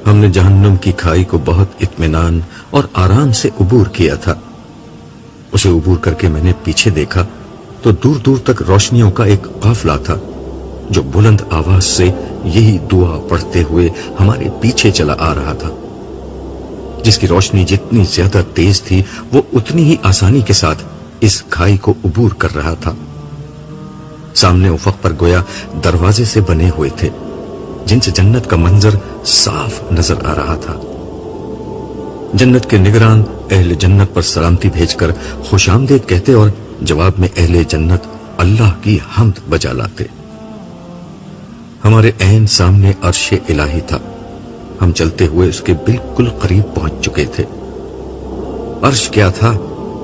ہم نے جہنم کی کھائی کو بہت اطمینان اور آرام سے عبور کیا تھا۔ اسے عبور کر کے میں نے پیچھے دیکھا تو دور دور تک روشنیوں کا ایک قافلہ تھا جو بلند آواز سے یہی دعا پڑھتے ہوئے ہمارے پیچھے چلا آ رہا تھا۔ جس کی روشنی جتنی زیادہ تیز تھی وہ اتنی ہی آسانی کے ساتھ اس کھائی کو عبور کر رہا تھا۔ سامنے افق پر گویا دروازے سے بنے ہوئے تھے جن سے جنت کا منظر صاف نظر آ رہا تھا۔ جنت کے نگران اہل جنت پر سلامتی بھیج کر خوش آمدید کہتے اور جواب میں اہل جنت اللہ کی حمد بجا لاتے۔ ہمارے عین سامنے عرش الہی تھا۔ ہم چلتے ہوئے اس کے بالکل قریب پہنچ چکے تھے۔ عرش کیا تھا؟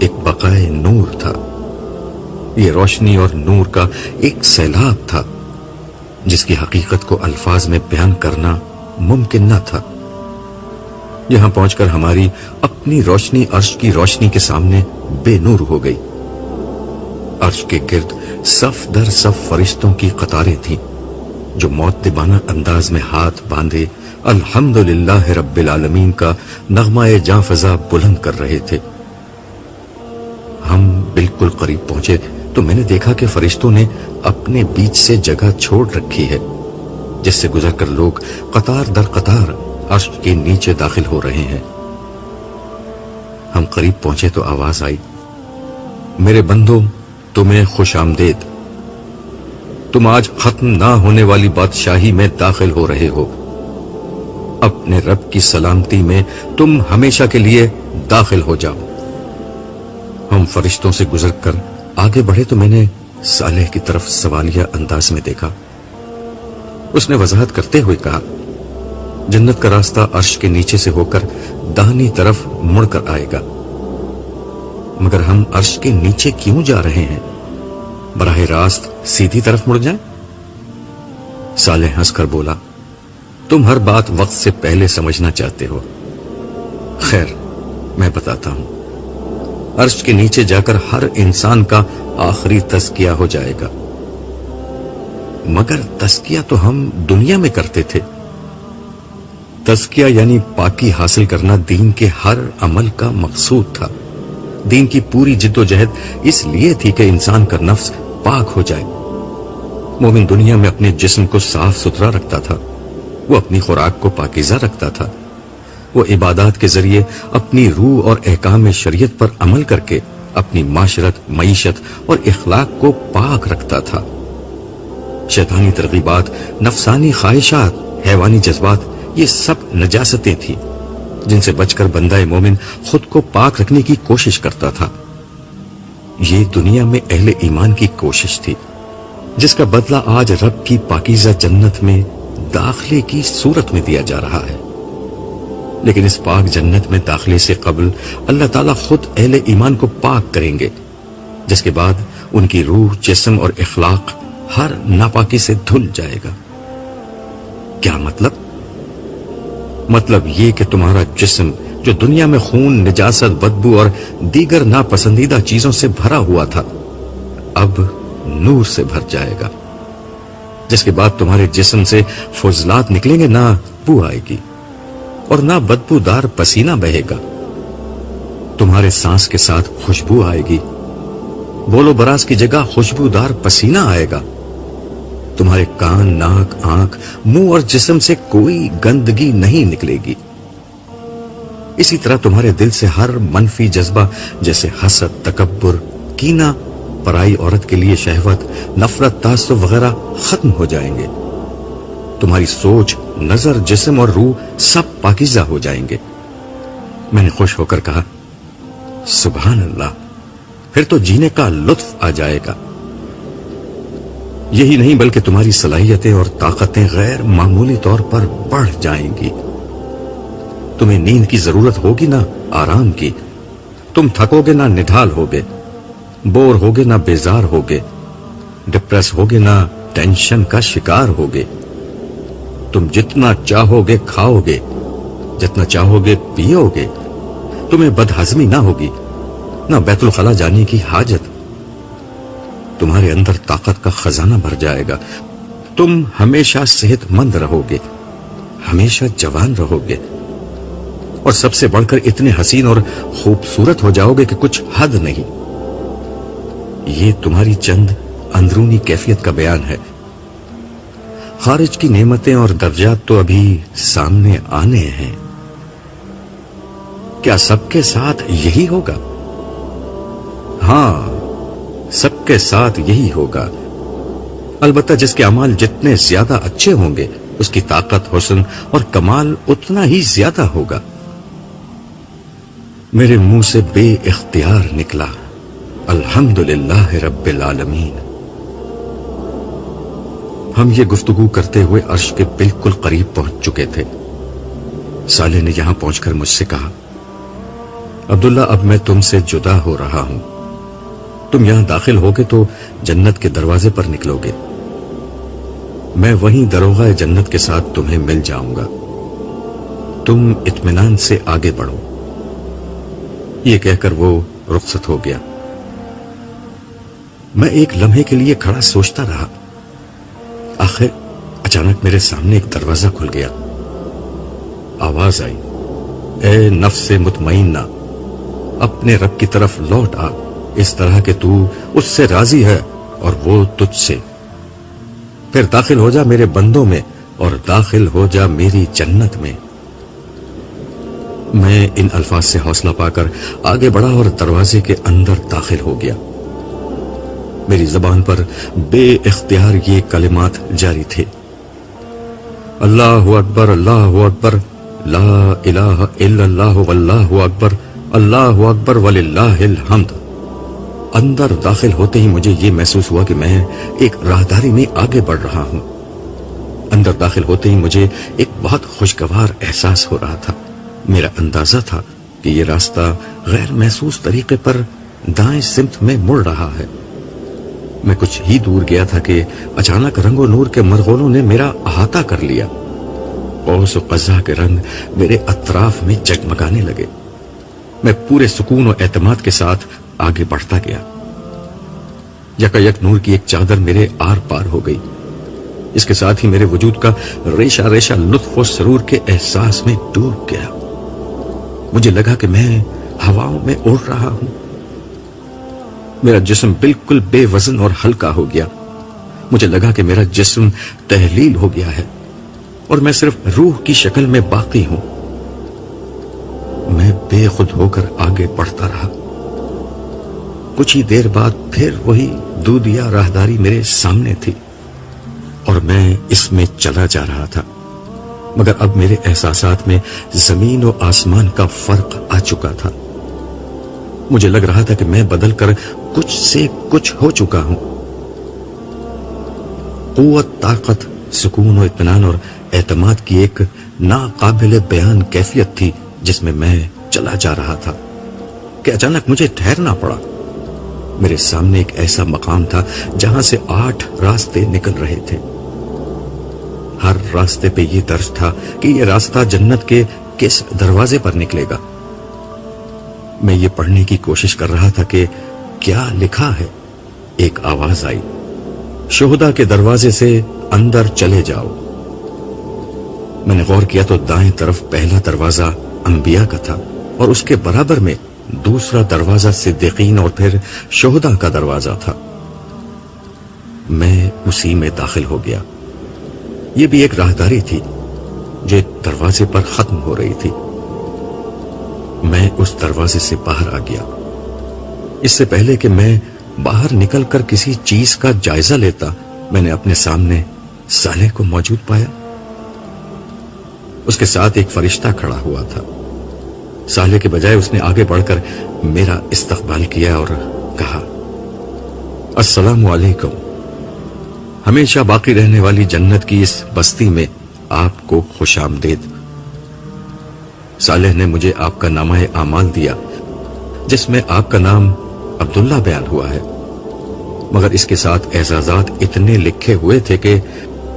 ایک بقائے نور تھا۔ یہ روشنی اور نور کا ایک سیلاب تھا جس کی حقیقت کو الفاظ میں بیان کرنا ممکن نہ تھا۔ یہاں پہنچ کر ہماری اپنی روشنی عرش کی روشنی کے سامنے بے نور ہو گئی۔ عرش کے گرد صف در صف فرشتوں کی قطاریں تھیں جو مؤدبانہ انداز میں ہاتھ باندھے الحمدللہ رب العالمین کا نغمہ جاں فضا بلند کر رہے تھے۔ ہم بالکل قریب پہنچے تو میں نے دیکھا کہ فرشتوں نے اپنے بیچ سے جگہ چھوڑ رکھی ہے جس سے گزر کر لوگ قطار در قطار عرش کے نیچے داخل ہو رہے ہیں۔ ہم قریب پہنچے تو آواز آئی، میرے بندو تمہیں خوش آمدید، تم آج ختم نہ ہونے والی بادشاہی میں داخل ہو رہے ہو، اپنے رب کی سلامتی میں تم ہمیشہ کے لیے داخل ہو جاؤ۔ ہم فرشتوں سے گزر کر آگے بڑھے تو میں نے صالح کی طرف سوالیہ انداز میں دیکھا۔ اس نے وضاحت کرتے ہوئے کہا، جنت کا راستہ عرش کے نیچے سے ہو کر داہنی طرف مڑ کر آئے گا، مگر ہم عرش کے نیچے کیوں جا رہے ہیں؟ براہ راست سیدھی طرف مڑ جائیں؟ صالح ہنس کر بولا، تم ہر بات وقت سے پہلے سمجھنا چاہتے ہو۔ خیر میں بتاتا ہوں، عرش کے نیچے جا کر ہر انسان کا آخری تزکیہ ہو جائے گا، مگر تزکیہ تو ہم دنیا میں کرتے تھے۔ تزکیہ یعنی پاکی حاصل کرنا دین کے ہر عمل کا مقصود تھا۔ دین کی پوری جد و جہد اس لیے تھی کہ انسان کا نفس پاک ہو جائے۔ مومن دنیا میں اپنے جسم کو صاف ستھرا رکھتا تھا، وہ اپنی خوراک کو پاکیزہ رکھتا تھا، وہ عبادات کے ذریعے اپنی روح اور احکام شریعت پر عمل کر کے اپنی معاشرت، معیشت اور اخلاق کو پاک رکھتا تھا۔ شیطانی ترغیبات، نفسانی خواہشات، حیوانی جذبات، یہ سب نجاستیں تھیں جن سے بچ کر بندہ مومن خود کو پاک رکھنے کی کوشش کرتا تھا۔ یہ دنیا میں اہل ایمان کی کوشش تھی جس کا بدلہ آج رب کی پاکیزہ جنت میں داخلے کی صورت میں دیا جا رہا ہے۔ لیکن اس پاک جنت میں داخلے سے قبل اللہ تعالیٰ خود اہل ایمان کو پاک کریں گے، جس کے بعد ان کی روح، جسم اور اخلاق ہر ناپاکی سے دھل جائے گا۔ کیا مطلب؟ مطلب یہ کہ تمہارا جسم جو دنیا میں خون، نجاست، بدبو اور دیگر ناپسندیدہ چیزوں سے بھرا ہوا تھا اب نور سے بھر جائے گا، جس کے بعد تمہارے جسم سے فضلات نکلیں گے، نہ بو آئے گی اور نہ بدبو دار پسینہ بہے گا۔ تمہارے سانس کے ساتھ خوشبو آئے گی، بولو براز کی جگہ خوشبودار پسینہ آئے گا۔ تمہارے کان، ناک، آنکھ، منہ اور جسم سے کوئی گندگی نہیں نکلے گی۔ اسی طرح تمہارے دل سے ہر منفی جذبہ جیسے حسد، تکبر، کینہ، پرائی عورت کے لیے شہوت، نفرت، تعصب وغیرہ ختم ہو جائیں گے۔ تمہاری سوچ، نظر، جسم اور روح سب پاکیزہ ہو جائیں گے۔ میں نے خوش ہو کر کہا، سبحان اللہ، پھر تو جینے کا لطف آ جائے گا۔ یہی نہیں بلکہ تمہاری صلاحیتیں اور طاقتیں غیر معمولی طور پر بڑھ جائیں گی۔ تمہیں نیند کی ضرورت ہوگی نہ آرام کی، تم تھکو گے نہ نڈھال ہوگے، بور ہوگے نہ بیزار ہوگے، ڈپریس ہوگے نہ ٹینشن کا شکار ہوگے۔ تم جتنا چاہو گے کھاؤ گے، جتنا چاہو گے پیو گے، تمہیں بدہضمی نہ ہوگی، نہ بیت الخلا جانے کی حاجت۔ تمہارے اندر طاقت کا خزانہ بھر جائے گا، تم ہمیشہ صحت مند رہو گے، ہمیشہ جوان رہو گے اور سب سے بڑھ کر اتنے حسین اور خوبصورت ہو جاؤ گے کہ کچھ حد نہیں۔ یہ تمہاری چند اندرونی کیفیت کا بیان ہے، خارج کی نعمتیں اور درجات تو ابھی سامنے آنے ہیں۔ کیا سب کے ساتھ یہی ہوگا؟ ہاں، سب کے ساتھ یہی ہوگا، البتہ جس کے اعمال جتنے زیادہ اچھے ہوں گے اس کی طاقت، حسن اور کمال اتنا ہی زیادہ ہوگا۔ میرے منہ سے بے اختیار نکلا، الحمدللہ رب العالمین۔ ہم یہ گفتگو کرتے ہوئے عرش کے بالکل قریب پہنچ چکے تھے۔ صالح نے یہاں پہنچ کر مجھ سے کہا، عبداللہ اب میں تم سے جدا ہو رہا ہوں، تم یہاں داخل ہوگے تو جنت کے دروازے پر نکلو گے، میں وہیں دروغہ جنت کے ساتھ تمہیں مل جاؤں گا، تم اطمینان سے آگے بڑھو۔ یہ کہہ کر وہ رخصت ہو گیا۔ میں ایک لمحے کے لیے کھڑا سوچتا رہا، آخر اچانک میرے سامنے ایک دروازہ کھل گیا، آواز آئی، اے نفس مطمئنہ، اپنے رب کی طرف لوٹ آ، اس طرح کہ تو اس سے راضی ہے اور وہ تجھ سے، پھر داخل ہو جا میرے بندوں میں اور داخل ہو جا میری جنت میں۔ میں ان الفاظ سے حوصلہ پا کر آگے بڑھا اور دروازے کے اندر داخل ہو گیا۔ میری زبان پر بے اختیار یہ کلمات جاری تھے، اللہ اکبر، اللہ اکبر، لا الہ الا اللہ، واللہ اکبر، اللہ اکبر وللہ الحمد۔ اندر داخل ہوتے ہی مجھے یہ محسوس ہوا کہ میں ایک راہداری میں آگے بڑھ رہا ہوں۔ اندر داخل ہوتے ہی مجھے ایک بہت خوشگوار احساس ہو رہا تھا۔ میرا اندازہ تھا کہ یہ راستہ غیر محسوس طریقے پر دائیں سمت میں مڑ رہا ہے۔ میں کچھ ہی دور گیا تھا کہ اچانک رنگ و نور کے مرغونوں نے میرا احاطہ کر لیا۔ قوس و قزح کے رنگ میرے اطراف میں جگمگانے لگے۔ میں پورے سکون و اعتماد کے ساتھ آگے بڑھتا گیا۔ یکایک نور کی ایک چادر میرے آر پار ہو گئی، اس کے ساتھ ہی میرے وجود کا ریشہ ریشہ لطف و سرور کے احساس میں ڈوب گیا۔ مجھے لگا کہ میں ہواؤں میں اڑ رہا ہوں، میرا جسم بالکل بے وزن اور ہلکا ہو گیا۔ مجھے لگا کہ میرا جسم تحلیل ہو گیا ہے اور میں صرف روح کی شکل میں باقی ہوں۔ میں بے خود ہو کر آگے بڑھتا رہا۔ کچھ ہی دیر بعد پھر وہی دودیا راہداری میرے سامنے تھی اور میں اس میں چلا جا رہا تھا، مگر اب میرے احساسات میں زمین و آسمان کا فرق آ چکا تھا۔ مجھے لگ رہا تھا کہ میں بدل کر کچھ سے کچھ ہو چکا ہوں۔ قوت، طاقت، سکون و اطمینان اور اعتماد کی ایک ناقابل بیان کیفیت تھی جس میں میں چلا جا رہا تھا کہ اچانک مجھے ٹھہرنا پڑا۔ میرے سامنے ایک ایسا مقام تھا جہاں سے 8 راستے نکل رہے تھے۔ ہر راستے پہ یہ درج تھا کہ یہ راستہ جنت کے کس دروازے پر نکلے گا۔ میں یہ پڑھنے کی کوشش کر رہا تھا کہ کیا لکھا ہے۔ ایک آواز آئی، شہداء کے دروازے سے اندر چلے جاؤ۔ میں نے غور کیا تو دائیں طرف پہلا دروازہ انبیاء کا تھا اور اس کے برابر میں دوسرا دروازہ صدیقین اور پھر شہداء کا دروازہ تھا۔ میں اسی میں داخل ہو گیا۔ یہ بھی ایک راہداری تھی جو ایک دروازے پر ختم ہو رہی تھی۔ میں اس دروازے سے باہر آ گیا۔ اس سے پہلے کہ میں باہر نکل کر کسی چیز کا جائزہ لیتا، میں نے اپنے سامنے صالح کو موجود پایا۔ اس کے ساتھ ایک فرشتہ کھڑا ہوا تھا۔ صالح کے بجائے اس نے آگے بڑھ کر میرا استقبال کیا اور کہا، السلام علیکم، ہمیشہ باقی رہنے والی جنت کی اس بستی میں آپ کو خوش آمدید۔ صالح نے مجھے آپ کا نامہ اعمال دیا جس میں آپ کا نام عبداللہ بیان ہوا ہے، مگر اس کے ساتھ اعزازات اتنے لکھے ہوئے تھے کہ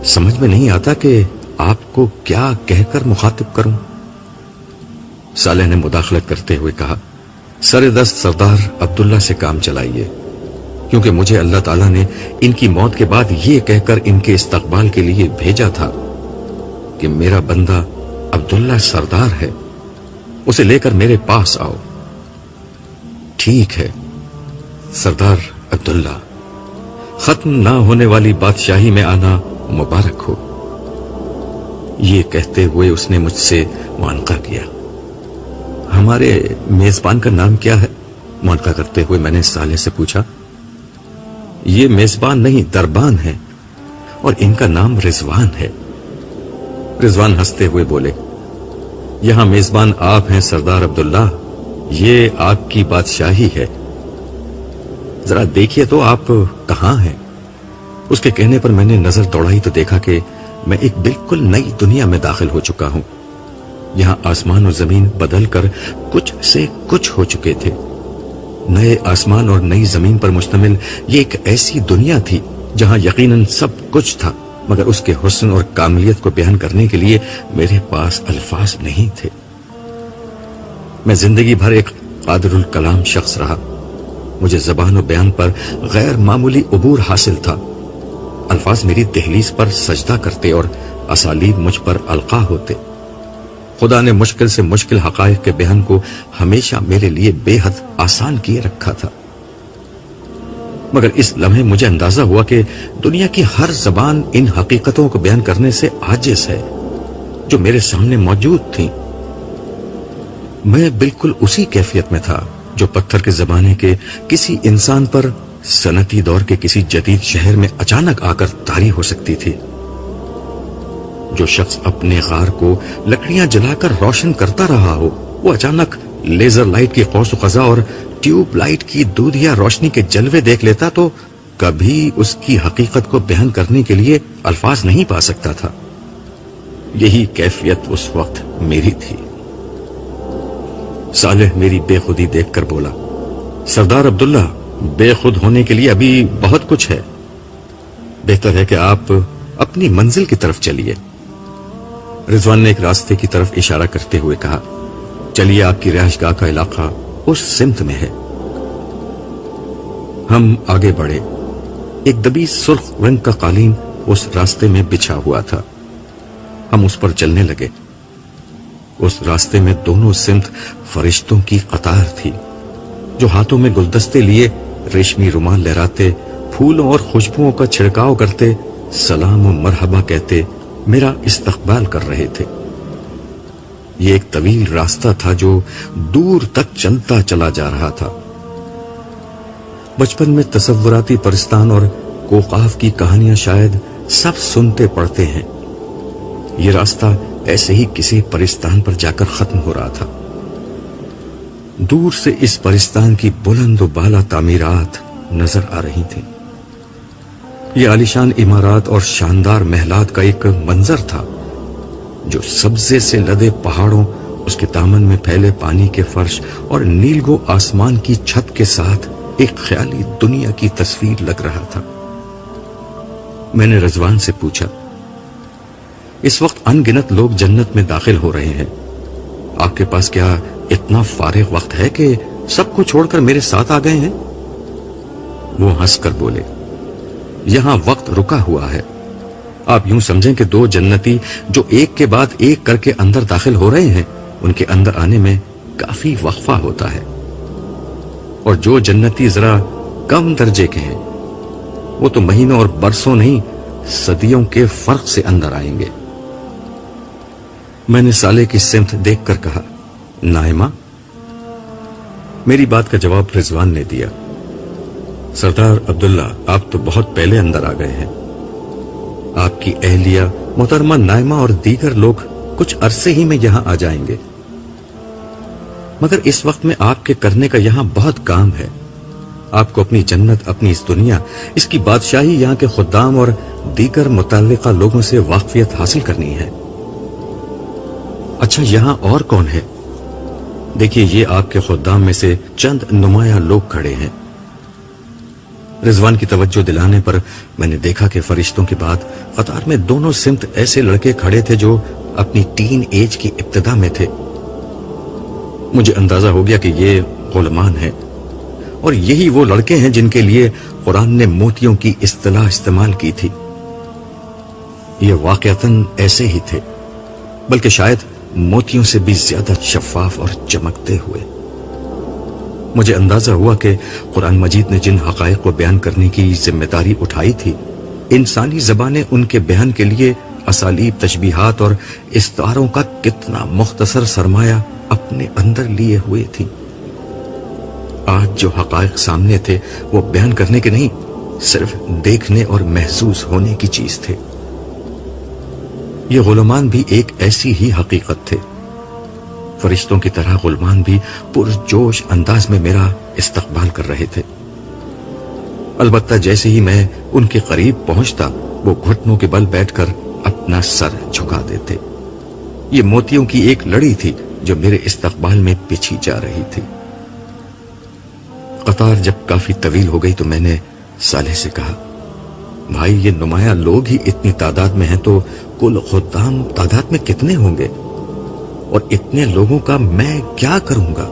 سمجھ میں نہیں آتا کہ آپ کو کیا کہہ کر مخاطب کروں۔ صالح نے مداخلت کرتے ہوئے کہا، سر دست سردار عبداللہ سے کام چلائیے، کیونکہ مجھے اللہ تعالیٰ نے ان کی موت کے بعد یہ کہہ کر ان کے استقبال کے لیے بھیجا تھا کہ میرا بندہ عبداللہ سردار ہے، اسے لے کر میرے پاس آؤ۔ ٹھیک ہے سردار عبداللہ، ختم نہ ہونے والی بادشاہی میں آنا مبارک ہو۔ یہ کہتے ہوئے اس نے مجھ سے معانقہ کیا۔ ہمارے میزبان کا نام کیا ہے؟ معانقہ کرتے ہوئے میں نے صالح سے پوچھا۔ یہ میزبان نہیں، دربان ہے، اور ان کا نام رضوان ہے۔ رضوان ہنستے ہوئے بولے، یہاں میزبان آپ ہیں سردار عبداللہ، یہ آپ کی بادشاہی ہے، ذرا دیکھیے تو آپ کہاں ہیں؟ اس کے کہنے پر میں نے نظر دوڑائی تو دیکھا کہ میں ایک بالکل نئی دنیا میں داخل ہو چکا ہوں۔ یہاں آسمان اور زمین بدل کر کچھ سے کچھ ہو چکے تھے۔ نئے آسمان اور نئی زمین پر مشتمل یہ ایک ایسی دنیا تھی جہاں یقیناً سب کچھ تھا، مگر اس کے حسن اور کاملیت کو بیان کرنے کے لیے میرے پاس الفاظ نہیں تھے۔ میں زندگی بھر ایک قادر الکلام شخص رہا، مجھے زبان و بیان پر غیر معمولی عبور حاصل تھا۔ الفاظ میری دہلیز پر سجدہ کرتے اور اسالیب مجھ پر القا ہوتے۔ خدا نے مشکل سے مشکل حقائق کے بیان کو ہمیشہ میرے لیے بے حد آسان کیے رکھا تھا، مگر اس لمحے مجھے اندازہ ہوا کہ دنیا کی ہر زبان ان حقیقتوں کو بیان کرنے سے عاجز ہے جو میرے سامنے موجود تھیں۔ میں بالکل اسی کیفیت میں تھا جو پتھر کے زمانے کے کسی انسان پر صنعتی دور کے کسی جدید شہر میں اچانک آ کر طاری ہو سکتی تھی۔ جو شخص اپنے غار کو لکڑیاں جلا کر روشن کرتا رہا ہو، وہ اچانک لیزر لائٹ کی قوس و قزح اور ٹیوب لائٹ کی دودھیا روشنی کے جلوے دیکھ لیتا تو کبھی اس کی حقیقت کو بیان کرنے کے لیے الفاظ نہیں پا سکتا تھا۔ یہی کیفیت اس وقت میری تھی۔ صالح میری بے خودی دیکھ کر بولا، سردار عبداللہ، بے خود ہونے کے لیے ابھی بہت کچھ ہے، بہتر ہے کہ آپ اپنی منزل کی طرف چلیے۔ رضوان نے ایک راستے کی طرف اشارہ کرتے ہوئے کہا، چلیے، آپ کی رہائش گاہ کا علاقہ اس سمت میں ہے۔ ہم آگے بڑھے۔ ایک دبی سرخ رنگ کا قالین اس راستے میں بچھا ہوا تھا۔ ہم اس پر چلنے لگے۔ اس راستے میں دونوں سمت فرشتوں کی قطار تھی جو ہاتھوں میں گلدستے لیے، ریشمی رومال لہراتے، پھولوں اور خوشبوؤں کا چھڑکاؤ کرتے، سلام و مرحبا کہتے میرا استقبال کر رہے تھے۔ یہ ایک طویل راستہ تھا جو دور تک چلتا چلا جا رہا تھا۔ بچپن میں تصوراتی پرستان اور کوقاف کی کہانیاں شاید سب سنتے پڑھتے ہیں۔ یہ راستہ ایسے ہی کسی پرستان پر جا کر ختم ہو رہا تھا۔ دور سے اس پرستان کی بلند و بالا تعمیرات نظر آ رہی تھیں۔ یہ عالیشان عمارات اور شاندار محلات کا ایک منظر تھا جو سبزے سے لدے پہاڑوں، اس کے دامن میں پھیلے پانی کے فرش اور نیلگو آسمان کی چھت کے ساتھ ایک خیالی دنیا کی تصویر لگ رہا تھا۔ میں نے رضوان سے پوچھا، اس وقت ان گنت لوگ جنت میں داخل ہو رہے ہیں، آپ کے پاس کیا اتنا فارغ وقت ہے کہ سب کو چھوڑ کر میرے ساتھ آ گئے ہیں؟ وہ ہنس کر بولے، یہاں وقت رکا ہوا ہے، آپ یوں سمجھیں کہ دو جنتی جو ایک کے بعد ایک کر کے اندر داخل ہو رہے ہیں، ان کے اندر آنے میں کافی وقفہ ہوتا ہے، اور جو جنتی ذرا کم درجے کے ہیں وہ تو مہینوں اور برسوں نہیں، صدیوں کے فرق سے اندر آئیں گے۔ میں نے صالح کی سمت دیکھ کر کہا، نائمہ؟ میری بات کا جواب رضوان نے دیا، سردار عبداللہ، آپ تو بہت پہلے اندر آ گئے ہیں، آپ کی اہلیہ محترمہ نائمہ اور دیگر لوگ کچھ عرصے ہی میں یہاں آ جائیں گے، مگر اس وقت میں آپ کے کرنے کا یہاں بہت کام ہے۔ آپ کو اپنی جنت، اپنی اس دنیا، اس کی بادشاہی، یہاں کے خدام اور دیگر متعلقہ لوگوں سے واقفیت حاصل کرنی ہے۔ اچھا، یہاں اور کون ہے؟ دیکھیے، یہ آپ کے خدام میں سے چند نمایاں لوگ کھڑے ہیں۔ رضوان کی توجہ دلانے پر میں نے دیکھا کہ فرشتوں کے بعد قطار میں دونوں سمت ایسے لڑکے کھڑے تھے جو اپنی ٹین ایج کی ابتدا میں تھے۔ مجھے اندازہ ہو گیا کہ یہ غلامان ہیں، اور یہی وہ لڑکے ہیں جن کے لیے قرآن نے موتیوں کی اصطلاح استعمال کی تھی۔ یہ واقعتاً ایسے ہی تھے۔ بلکہ شاید موتیوں سے بھی زیادہ شفاف اور چمکتے ہوئے۔ مجھے اندازہ ہوا کہ قرآن مجید نے جن حقائق کو بیان کرنے کی ذمہ داری اٹھائی تھی، انسانی زبانیں ان کے بیان کے لیے اسالیب، تشبیہات اور استعاروں کا کتنا مختصر سرمایہ اپنے اندر لیے ہوئے تھی۔ آج جو حقائق سامنے تھے وہ بیان کرنے کے نہیں، صرف دیکھنے اور محسوس ہونے کی چیز تھے۔ یہ غلامان بھی ایک ایسی ہی حقیقت تھے۔ فرشتوں کی طرح غلامان بھی پرجوش انداز میں میرا استقبال کر رہے تھے۔ البتہ جیسے ہی میں ان کے قریب پہنچتا، وہ گھٹنوں کے بل بیٹھ کر اپنا سر جھکا دیتے۔ یہ موتیوں کی ایک لڑی تھی جو میرے استقبال میں بچھی جا رہی تھی۔ قطار جب کافی طویل ہو گئی تو میں نے صالح سے کہا، بھائی یہ نمایاں لوگ ہی اتنی تعداد میں ہیں تو کل خدام تعداد میں کتنے ہوں گے؟ اور اتنے لوگوں کا میں کیا کروں گا؟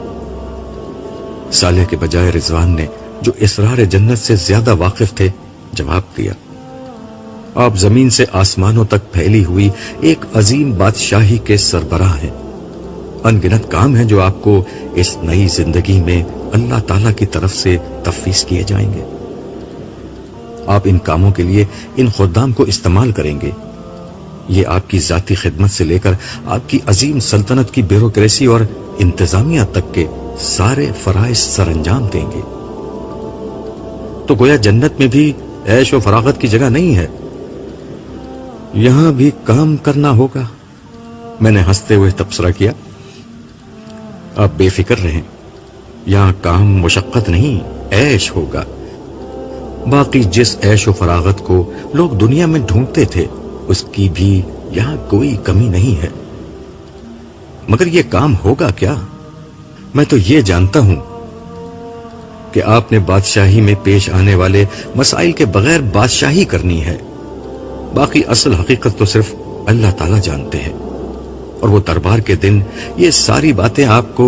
صالح کے بجائے رضوان نے، جو اسرار جنت سے زیادہ واقف تھے، جواب دیا، آپ زمین سے آسمانوں تک پھیلی ہوئی ایک عظیم بادشاہی کے سربراہ ہیں۔ ان گنت کام ہیں جو آپ کو اس نئی زندگی میں اللہ تعالی کی طرف سے تفویض کیے جائیں گے۔ آپ ان کاموں کے لیے ان خدام کو استعمال کریں گے۔ یہ آپ کی ذاتی خدمت سے لے کر آپ کی عظیم سلطنت کی بیوروکریسی اور انتظامیہ تک کے سارے فرائض سر انجام دیں گے۔ تو گویا جنت میں بھی عیش و فراغت کی جگہ نہیں ہے، یہاں بھی کام کرنا ہوگا۔ میں نے ہنستے ہوئے تبصرہ کیا، آپ بے فکر رہیں، یہاں کام مشقت نہیں، عیش ہوگا۔ باقی جس عیش و فراغت کو لوگ دنیا میں ڈھونڈتے تھے اس کی بھی یہاں کوئی کمی نہیں ہے۔ مگر یہ کام ہوگا کیا؟ میں تو یہ جانتا ہوں کہ آپ نے بادشاہی میں پیش آنے والے مسائل کے بغیر بادشاہی کرنی ہے۔ باقی اصل حقیقت تو صرف اللہ تعالیٰ جانتے ہیں، اور وہ دربار کے دن یہ ساری باتیں آپ کو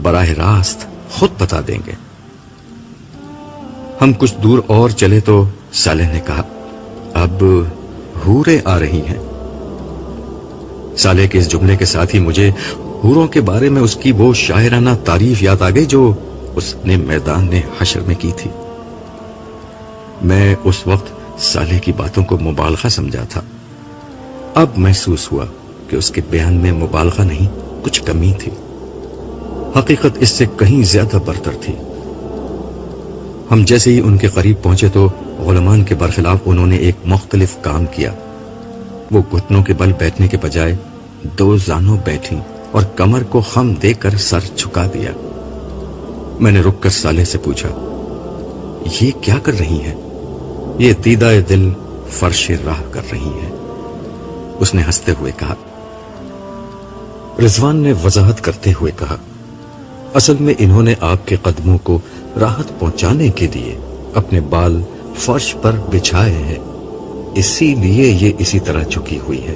براہ راست خود بتا دیں گے۔ ہم کچھ دور اور چلے تو صالح نے کہا، اب حوریں آ رہی ہیں۔ صالح کے اس جملے کے ساتھ ہی مجھے حوروں کے بارے میں اس کی وہ شاعرانہ تعریف یاد آ گئی جو اس نے میدان حشر میں کی تھی۔ میں اس وقت صالح کی باتوں کو مبالغہ سمجھا تھا، اب محسوس ہوا کہ اس کے بیان میں مبالغہ نہیں، کچھ کمی تھی۔ حقیقت اس سے کہیں زیادہ برتر تھی۔ ہم جیسے ہی ان کے قریب پہنچے تو غلامان کے برخلاف انہوں نے ایک مختلف کام کیا۔ وہ گھٹنوں کے بل بیٹھنے کے بجائے دو زانوں بیٹھی اور کمر کو خم دے کر سر جھکا دیا۔ میں نے رک کر صالح سے پوچھا، یہ کیا کر رہی ہیں؟ یہ دیدہ دل فرش راہ کر رہی ہیں۔ اس نے ہنستے ہوئے کہا۔ رضوان نے وضاحت کرتے ہوئے کہا، اصل میں انہوں نے آپ کے قدموں کو راحت پہنچانے کے لیے اپنے بال فرش پر بچھائے ہیں، اسی لیے یہ اسی طرح جھکی ہوئی ہے۔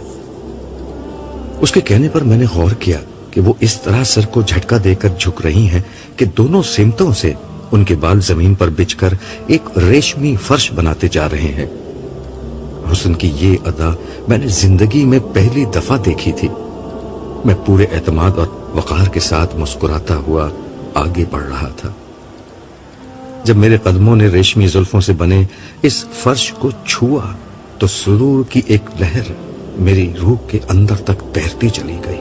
اس کے کہنے پر میں نے غور کیا کہ وہ اس طرح سر کو جھٹکا دے کر جھک رہی ہیں کہ دونوں سمتوں سے ان کے بال زمین پر بچھ کر ایک ریشمی فرش بناتے جا رہے ہیں۔ حسن کی یہ ادا میں نے زندگی میں پہلی دفعہ دیکھی تھی۔ میں پورے اعتماد اور وقار کے ساتھ مسکراتا ہوا آگے بڑھ رہا تھا۔ جب میرے قدموں نے ریشمی زلفوں سے بنے اس فرش کو چھوا تو سرور کی ایک لہر میری روح کے اندر تک تیرتی چلی گئی۔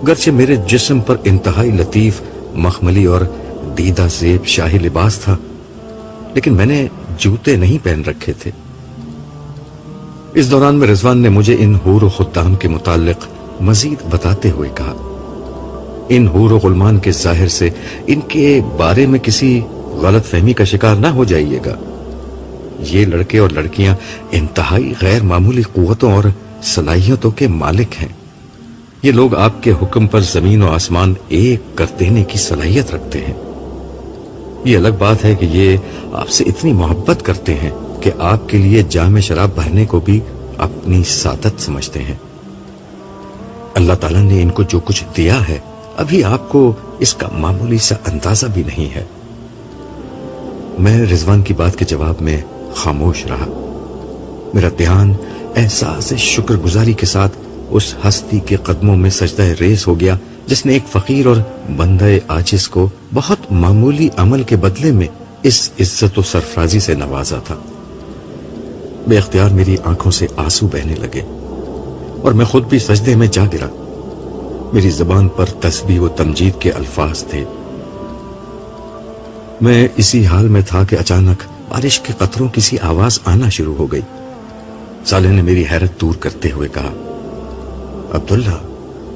گرچہ میرے جسم پر انتہائی لطیف مخملی اور دیدہ زیب شاہی لباس تھا، لیکن میں نے جوتے نہیں پہن رکھے تھے۔ اس دوران میں رضوان نے مجھے ان حور و خدام کے متعلق مزید بتاتے ہوئے کہا، ان حور و غلمان کے ظاہر سے ان کے بارے میں کسی غلط فہمی کا شکار نہ ہو جائیے گا۔ یہ لڑکے اور لڑکیاں انتہائی غیر معمولی قوتوں اور صلاحیتوں کے مالک ہیں۔ یہ لوگ آپ کے حکم پر زمین و آسمان ایک کر دینے کی صلاحیت رکھتے ہیں۔ یہ الگ بات ہے کہ یہ آپ سے اتنی محبت کرتے ہیں کہ آپ کے لیے جام شراب بھرنے کو بھی اپنی سعادت سمجھتے ہیں۔ اللہ تعالیٰ نے ان کو جو کچھ دیا ہے ابھی آپ کو اس کا معمولی سا اندازہ بھی نہیں ہے۔ میں رضوان کی بات کے جواب میں خاموش رہا۔ میرا دھیان احساس شکر گزاری کے ساتھ اس ہستی کے قدموں میں سجدہ ریز ہو گیا جس نے ایک فقیر اور بندہ عاجز کو بہت معمولی عمل کے بدلے میں اس عزت و سرفرازی سے نوازا تھا۔ بے اختیار میری آنکھوں سے آنسو بہنے لگے اور میں خود بھی سجدے میں جا گرا۔ میری زبان پر تسبیح و تمجید کے الفاظ تھے۔ میں اسی حال میں تھا کہ اچانک بارش کے قطروں کی سی آواز آنا شروع ہو گئی۔ صالح نے میری حیرت دور کرتے ہوئے کہا، عبداللہ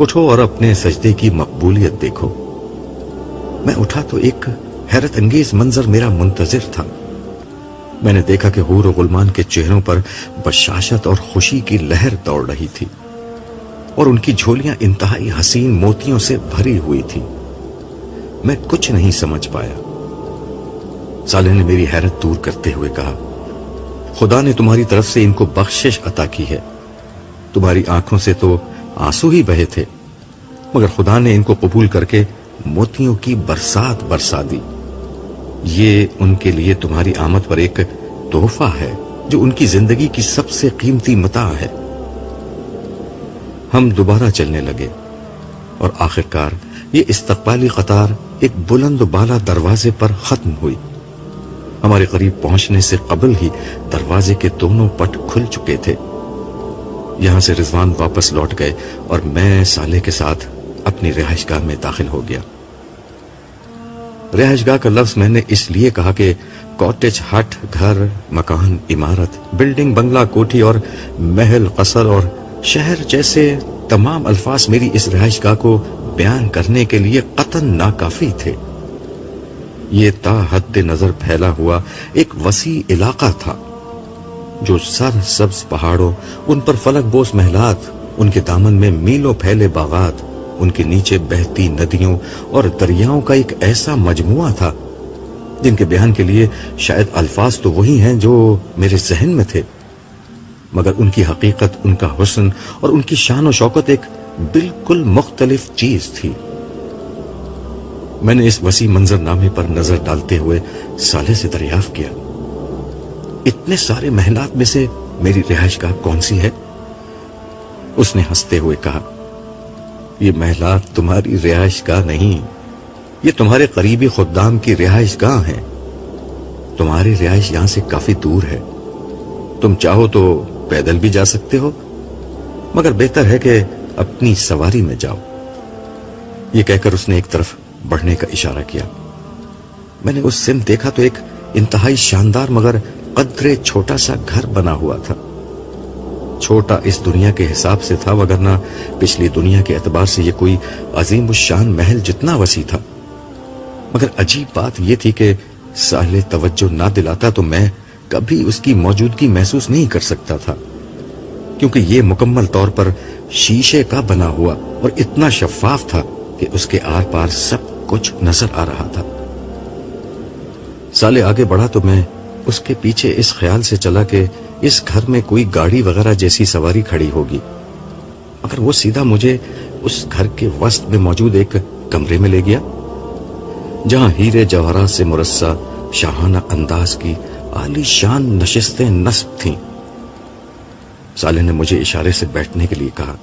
اٹھو اور اپنے سجدے کی مقبولیت دیکھو۔ میں اٹھا تو ایک حیرت انگیز منظر میرا منتظر تھا۔ میں نے دیکھا کہ حور و غلمان کے چہروں پر بشاشت اور خوشی کی لہر دوڑ رہی تھی اور ان کی جھولیاں انتہائی حسین موتیوں سے بھری ہوئی تھی۔ میں کچھ نہیں سمجھ پایا۔ صالح نے میری حیرت دور کرتے ہوئے کہا، خدا نے تمہاری طرف سے ان کو بخشش عطا کی ہے۔ تمہاری آنکھوں سے تو آنسو ہی بہے تھے، مگر خدا نے ان کو قبول کر کے موتیوں کی برسات برسا دی۔ یہ ان کے لیے تمہاری آمد پر ایک تحفہ ہے جو ان کی زندگی کی سب سے قیمتی متاع ہے۔ ہم دوبارہ چلنے لگے اور آخرکار یہ استقبالی قطار ایک بلند و بالا دروازے پر ختم ہوئی۔ ہمارے قریب پہنچنے سے قبل ہی دروازے کے دونوں پٹ کھل چکے تھے۔ یہاں سے رضوان واپس لوٹ گئے اور میں صالح کے ساتھ اپنی رہائش گاہ میں داخل ہو گیا۔ رہائش گاہ کا لفظ میں نے اس لیے کہا کہ کاٹیج ہٹ، گھر، مکان، عمارت، بلڈنگ، بنگلہ، کوٹھی اور محل، قصر اور شہر جیسے تمام الفاظ میری اس رہائش گاہ کو بیان کرنے کے لیے قطعاً ناکافی تھے۔ یہ تا حد نظر پھیلا ہوا ایک وسیع علاقہ تھا جو سر سبز پہاڑوں، ان پر فلک بوس محلات، ان کے دامن میں میلوں پھیلے باغات، ان کے نیچے بہتی ندیوں اور دریاؤں کا ایک ایسا مجموعہ تھا جن کے بیان کے لیے شاید الفاظ تو وہی ہیں جو میرے ذہن میں تھے، مگر ان کی حقیقت، ان کا حسن اور ان کی شان و شوکت ایک بالکل مختلف چیز تھی۔ میں نے اس وسیع منظر نامے پر نظر ڈالتے ہوئے صالح سے دریافت کیا، اتنے سارے محلات میں سے میری رہائش گاہ کون سی ہے؟ اس نے ہنستے ہوئے کہا، یہ محلات تمہاری رہائش گاہ نہیں، یہ تمہارے قریبی خدام کی رہائش گاہ ہے۔ تمہاری رہائش یہاں سے کافی دور ہے، تم چاہو تو پیدل بھی جا سکتے ہو، مگر بہتر ہے کہ اپنی سواری میں جاؤ۔ یہ کہہ کر اس نے ایک طرف بڑھنے کا اشارہ کیا۔ میں نے اس سمت دیکھا تو ایک انتہائی شاندار مگر قدرے چھوٹا سا گھر بنا ہوا تھا۔ چھوٹا اس دنیا کے حساب سے تھا، وگرنہ پچھلی دنیا کے اعتبار سے یہ کوئی عظیم الشان محل جتنا وسیع تھا۔ مگر عجیب بات یہ تھی کہ صالح توجہ نہ دلاتا تو میں کبھی اس کی موجودگی محسوس نہیں کر سکتا تھا، کیونکہ یہ مکمل طور پر شیشے کا بنا ہوا اور اتنا شفاف تھا کہ اس کے آر پار سب کچھ نظر آ رہا تھا۔ صالح آگے بڑھا تو میں اس کے پیچھے اس خیال سے چلا کہ اس گھر میں کوئی گاڑی وغیرہ جیسی سواری کھڑی ہوگی، مگر وہ سیدھا مجھے اس گھر کے وسط میں موجود ایک کمرے میں لے گیا جہاں ہیرے جواہرات سے مرصع شاہانہ انداز کی عالی شان نشستیں نصب تھیں۔ صالح نے مجھے اشارے سے بیٹھنے کے لیے کہا،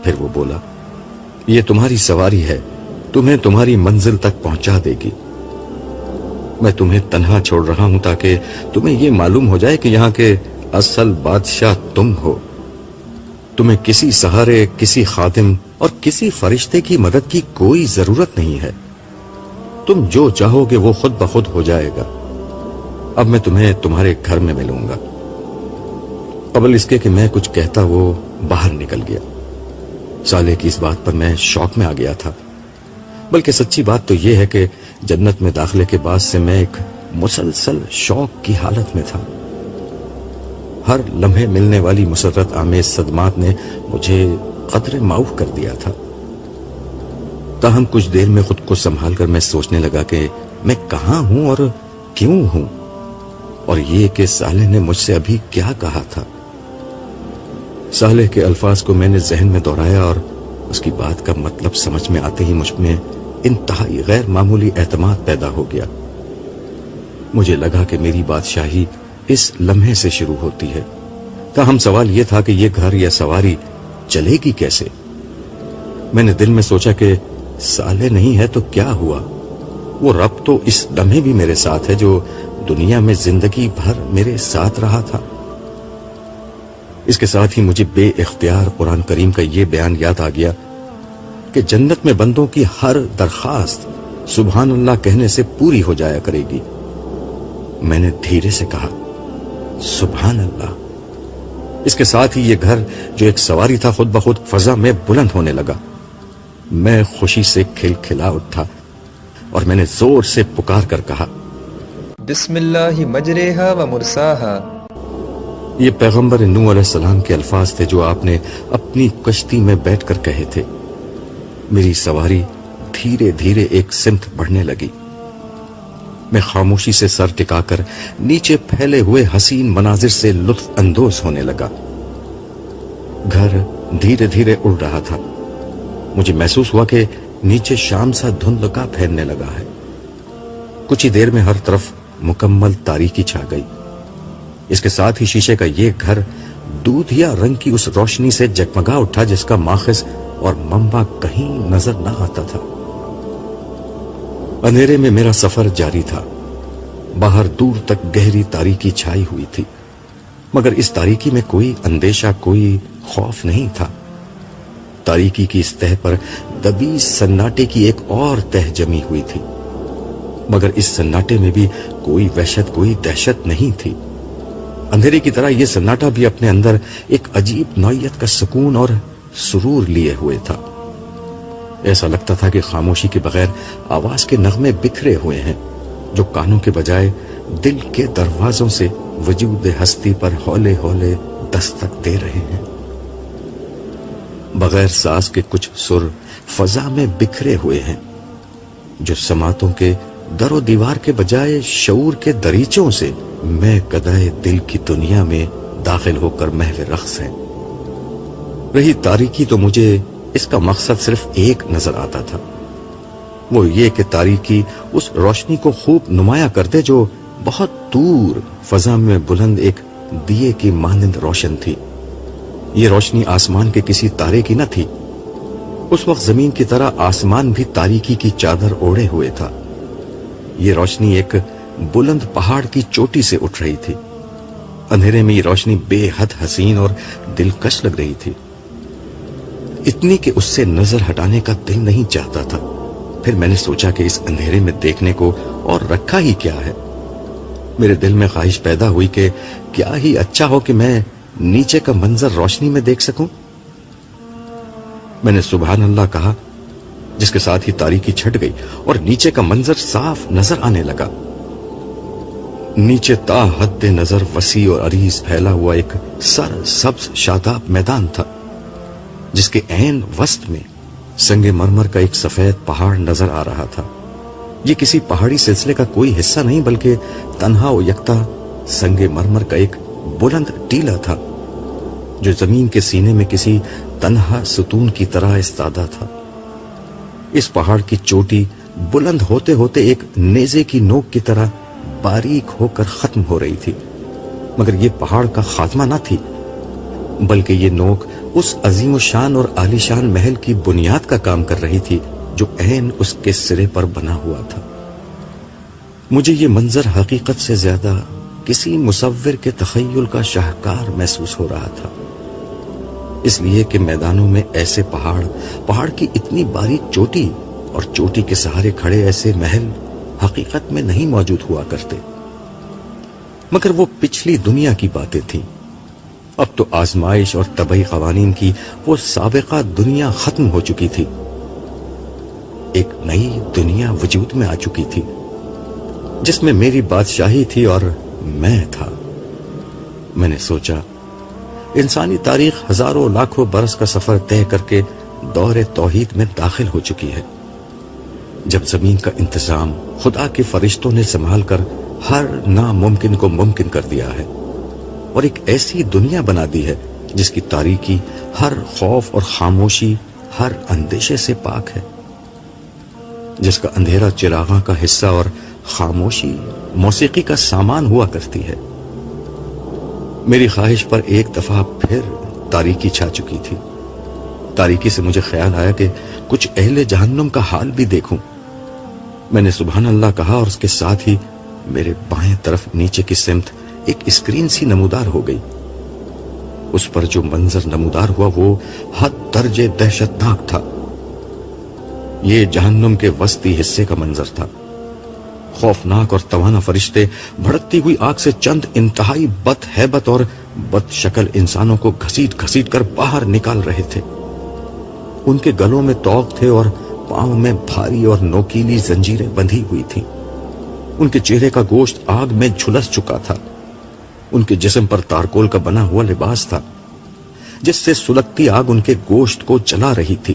پھر وہ بولا، یہ تمہاری سواری ہے، تمہیں تمہاری منزل تک پہنچا دے گی۔ میں تمہیں تنہا چھوڑ رہا ہوں تاکہ تمہیں یہ معلوم ہو جائے کہ یہاں کے اصل بادشاہ تم ہو۔ تمہیں کسی سہارے، کسی خادم اور کسی فرشتے کی مدد کی کوئی ضرورت نہیں ہے۔ تم جو چاہو گے وہ خود بخود ہو جائے گا۔ اب میں تمہیں تمہارے گھر میں ملوں گا۔ قبل اس کے کہ میں کچھ کہتا وہ باہر نکل گیا۔ صالح کی اس بات پر میں شوق میں آ گیا تھا، بلکہ سچی بات تو یہ ہے کہ جنت میں داخلے کے بعد سے میں ایک مسلسل شوق کی حالت میں تھا۔ ہر لمحے ملنے والی مسرت آمیز صدمات نے مجھے قدرے معاف کر دیا تھا۔ تاہم کچھ دیر میں خود کو سنبھال کر میں سوچنے لگا کہ میں کہاں ہوں اور کیوں ہوں، اور یہ کہ صالح نے مجھ سے ابھی کیا کہا تھا۔ صالح کے الفاظ کو میں نے ذہن میں دہرایا اور اس کی بات کا مطلب سمجھ میں آتے ہی مجھ میں انتہائی غیر معمولی اعتماد پیدا ہو گیا۔ مجھے لگا کہ میری بادشاہی اس لمحے سے شروع ہوتی ہے۔ تاہم سوال یہ تھا کہ یہ گھر یا سواری چلے گی کیسے؟ میں نے دل میں سوچا کہ صالح نہیں ہے تو کیا ہوا، وہ رب تو اس لمحے بھی میرے ساتھ ہے جو دنیا میں زندگی بھر میرے ساتھ رہا تھا۔ اس کے ساتھ ہی مجھے بے اختیار قرآن کریم کا یہ بیان یاد آ گیا کہ جنت میں بندوں کی ہر درخواست سبحان اللہ کہنے سے پوری ہو جایا کرے گی۔ میں نے دھیرے سے کہا سبحان اللہ۔ اس کے ساتھ ہی یہ گھر جو ایک سواری تھا خود بخود فضا میں بلند ہونے لگا۔ میں خوشی سے کھلکھلا اٹھا اور میں نے زور سے پکار کر کہا بسم اللہ مجریہا و مرساہا۔ یہ پیغمبر نوح علیہ السلام کے الفاظ تھے جو آپ نے اپنی کشتی میں بیٹھ کر کہے تھے۔ میری سواری دھیرے دھیرے ایک سمت بڑھنے لگی۔ میں خاموشی سے سر ٹکا کر نیچے پھیلے ہوئے حسین مناظر سے لطف اندوز ہونے لگا۔ گھر دھیرے دھیرے اڑ رہا تھا۔ مجھے محسوس ہوا کہ نیچے شام سا دھندلا پھیلنے لگا ہے۔ کچھ ہی دیر میں ہر طرف مکمل تاریکی چھا گئی۔ اس کے ساتھ ہی شیشے کا یہ گھر دودھیا رنگ کی اس روشنی سے جگمگا اٹھا جس کا ماخذ اور منبع کہیں نظر نہ آتا تھا۔ اندھیرے میں میرا سفر جاری تھا۔ باہر دور تک گہری تاریکی چھائی ہوئی تھی، مگر اس تاریکی میں کوئی اندیشہ، کوئی خوف نہیں تھا۔ تاریکی کی اس تہ پر دبی سناٹے کی ایک اور تہ جمی ہوئی تھی، مگر اس سناٹے میں بھی کوئی وحشت، کوئی دہشت نہیں تھی۔ اندھیرے کی طرح یہ سناٹا بھی اپنے اندر ایک عجیب نوعیت کا سکون اور سرور لیے ہوئے تھا۔ ایسا لگتا تھا کہ خاموشی کے بغیر آواز کے نغمے بکھرے ہوئے ہیں جو کانوں کے بجائے دل کے دروازوں سے وجود ہستی پر ہولے ہولے دستک دے رہے ہیں۔ بغیر ساز کے کچھ سر فضا میں بکھرے ہوئے ہیں جو سماعتوں کے در و دیوار کے بجائے شعور کے دریچوں سے میں قدائے دل کی دنیا میں داخل ہو کر محو رقص ہیں۔ رہی تاریکی تو مجھے اس کا مقصد صرف ایک نظر آتا تھا، وہ یہ کہ تاریکی اس روشنی کو خوب نمایاں کر دے جو بہت دور فضا میں بلند ایک دیے کی مانند روشن تھی۔ یہ روشنی آسمان کے کسی تارے کی نہ تھی۔ اس وقت زمین کی طرح آسمان بھی تاریکی کی چادر اوڑھے ہوئے تھا۔ یہ روشنی ایک بلند پہاڑ کی چوٹی سے اٹھ رہی تھی۔ اندھیرے میں یہ روشنی بے حد حسین اور دلکش لگ رہی تھی، اتنی کہ اس سے نظر ہٹانے کا دل نہیں چاہتا تھا۔ پھر میں نے سوچا کہ اس اندھیرے میں دیکھنے کو اور رکھا ہی کیا ہے۔ میرے دل میں خواہش پیدا ہوئی کہ کیا ہی اچھا ہو کہ میں نیچے کا منظر روشنی میں دیکھ سکوں۔ میں نے سبحان اللہ کہا، جس کے ساتھ ہی تاریکی چھٹ گئی اور نیچے کا منظر صاف نظر آنے لگا۔ نیچے تا حد نظر وسیع اور عریض پھیلا ہوا ایک سر سبز شاداب میدان تھا جس کے عین وسط میں سنگ مرمر کا ایک سفید پہاڑ نظر آ رہا تھا۔ یہ کسی پہاڑی سلسلے کا کوئی حصہ نہیں بلکہ تنہا و یکتا سنگ مرمر کا ایک بلند ٹیلہ تھا جو زمین کے سینے میں کسی تنہا ستون کی طرح استادہ تھا۔ اس پہاڑ کی چوٹی بلند ہوتے ہوتے ایک نیزے کی نوک کی طرح باریک ہو کر ختم ہو رہی تھی، مگر یہ پہاڑ کا خاتمہ نہ تھی بلکہ یہ نوک اس عظیم و شان اور عالی شان محل کی بنیاد کا کام کر رہی تھی جو عین اس کے سرے پر بنا ہوا تھا۔ مجھے یہ منظر حقیقت سے زیادہ کسی مصور کے تخیل کا شاہکار محسوس ہو رہا تھا، اس لیے کہ میدانوں میں ایسے پہاڑ کی اتنی باریک چوٹی اور چوٹی کے سہارے کھڑے ایسے محل حقیقت میں نہیں موجود ہوا کرتے۔ مگر وہ پچھلی دنیا کی باتیں تھیں، اب تو آزمائش اور طبعی قوانین کی وہ سابقہ دنیا ختم ہو چکی تھی، ایک نئی دنیا وجود میں آ چکی تھی جس میں میری بادشاہی تھی اور میں تھا۔ میں نے سوچا انسانی تاریخ ہزاروں لاکھوں برس کا سفر طے کر کے دور توحید میں داخل ہو چکی ہے، جب زمین کا انتظام خدا کے فرشتوں نے سنبھال کر ہر ناممکن کو ممکن کر دیا ہے اور ایک ایسی دنیا بنا دی ہے جس کی تاریکی ہر خوف اور خاموشی، ہر اندیشے سے پاک ہے، جس کا اندھیرا چراغاں کا حصہ اور خاموشی موسیقی کا سامان ہوا کرتی ہے۔ میری خواہش پر ایک دفعہ پھر تاریکی چھا چکی تھی تاریکی سے مجھے خیال آیا کہ کچھ اہل جہنم کا حال بھی دیکھوں۔ میں نے سبحان اللہ کہا اور اس کے ساتھ ہی میرے بائیں طرف نیچے کی سمت ایک اسکرین سی نمودار ہو گئی۔ اس پر جو منظر نمودار ہوا وہ حد درجے دہشتناک تھا۔ یہ جہنم کے وسطی حصے کا منظر تھا۔ خوفناک اور توانا فرشتے بھڑکتی ہوئی آگ سے چند انتہائی بد ہیبت اور بد شکل انسانوں کو گھسیٹ گھسیٹ کر باہر نکال رہے تھے۔ ان کے گلوں میں طوق تھے اور پاؤں میں بھاری اور نوکیلی زنجیریں بندھی ہوئی تھیں۔ ان کے چہرے کا گوشت آگ میں جھلس چکا تھا۔ ان کے جسم پر تارکول کا بنا ہوا لباس تھا جس سے سلگتی آگ ان کے گوشت کو جلا رہی تھی۔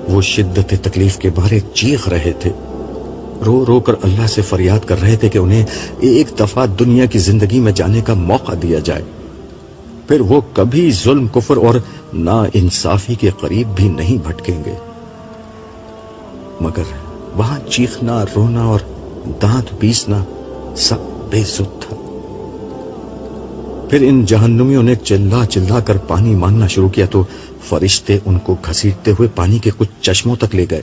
وہ شدت تکلیف کے بارے چیخ رہے تھے، رو رو کر اللہ سے فریاد کر رہے تھے کہ انہیں ایک دفعہ دنیا کی زندگی میں جانے کا موقع دیا جائے، پھر وہ کبھی ظلم، کفر اور نا انصافی کے قریب بھی نہیں بھٹکیں گے۔ مگر وہاں چیخنا، رونا اور دانت پیسنا سب بے سود تھا۔ پھر ان جہنمیوں نے چلا چلا کر پانی مانگنا شروع کیا تو فرشتے ان کو گھسیٹتے ہوئے پانی کے کچھ چشموں تک لے گئے۔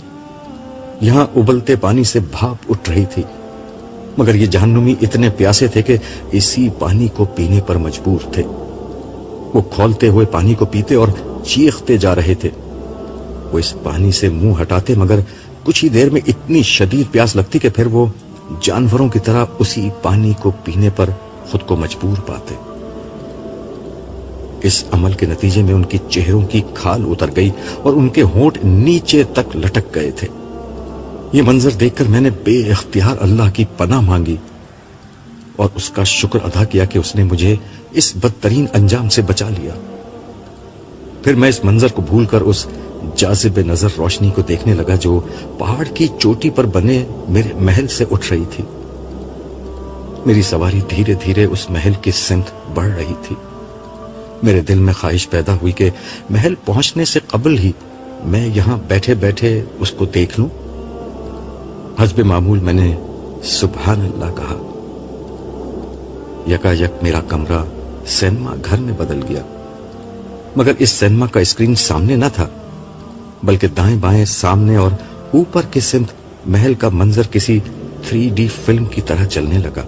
یہاں ابلتے پانی سے بھاپ اٹھ رہی تھی، مگر یہ جہنمی اتنے پیاسے تھے کہ اسی پانی کو پینے پر مجبور تھے۔ وہ کھولتے ہوئے پانی کو پیتے اور چیختے جا رہے تھے۔ وہ اس پانی سے منہ ہٹاتے مگر کچھ ہی دیر میں اتنی شدید پیاس لگتی کہ پھر وہ جانوروں کی طرح اسی پانی کو پینے پر خود کو مجبور پاتے۔ اس عمل کے نتیجے میں ان کی چہروں کی کھال اتر گئی اور ان کے ہونٹ نیچے تک لٹک گئے تھے۔ یہ منظر دیکھ کر میں نے بے اختیار اللہ کی پناہ مانگی اور اس کا شکر ادا کیا کہ اس نے مجھے اس بدترین انجام سے بچا لیا۔ پھر میں اس منظر کو بھول کر اس جاذب نظر روشنی کو دیکھنے لگا جو پہاڑ کی چوٹی پر بنے میرے محل سے اٹھ رہی تھی۔ میری سواری دھیرے دھیرے اس محل کی سمت بڑھ رہی تھی۔ میرے دل میں خواہش پیدا ہوئی کہ محل پہنچنے سے قبل ہی میں یہاں بیٹھے بیٹھے اس کو دیکھ لوں۔ حسب معمول میں نے سبحان اللہ کہا۔ یکا یک میرا کمرہ سینما گھر میں بدل گیا، مگر اس سینما کا اسکرین سامنے نہ تھا، بلکہ دائیں بائیں، سامنے اور اوپر کی سمت محل کا منظر کسی 3D فلم کی طرح چلنے لگا۔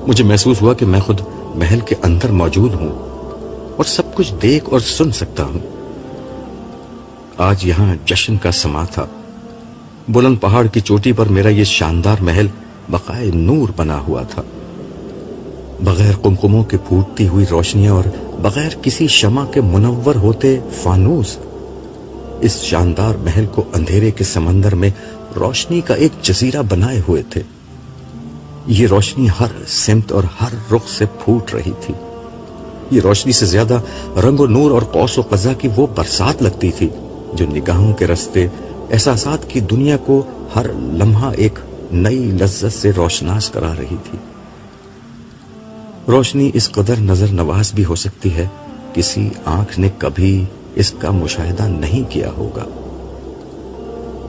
مجھے محسوس ہوا کہ میں خود محل کے اندر موجود ہوں اور سب کچھ دیکھ اور سن سکتا ہوں۔ آج یہاں جشن کا سما تھا۔ بلند پہاڑ کی چوٹی پر میرا یہ شاندار محل بقائے نور بنا ہوا تھا۔ بغیر قمقموں کے پھوٹتی ہوئی روشنیاں اور بغیر کسی شمع کے منور ہوتے فانوس اس شاندار محل کو اندھیرے کے سمندر میں روشنی کا ایک جزیرہ بنائے ہوئے تھے۔ یہ روشنی ہر سمت اور ہر رخ سے پھوٹ رہی تھی۔ یہ روشنی سے زیادہ رنگ و نور اور قوس و قزح کی وہ برسات لگتی تھی جو نگاہوں کے رستے احساسات کی دنیا کو ہر لمحہ ایک نئی لذت سے روشناس کرا رہی تھی۔ روشنی اس قدر نظر نواز بھی ہو سکتی ہے کسی آنکھ نے کبھی اس کا مشاہدہ نہیں کیا ہوگا۔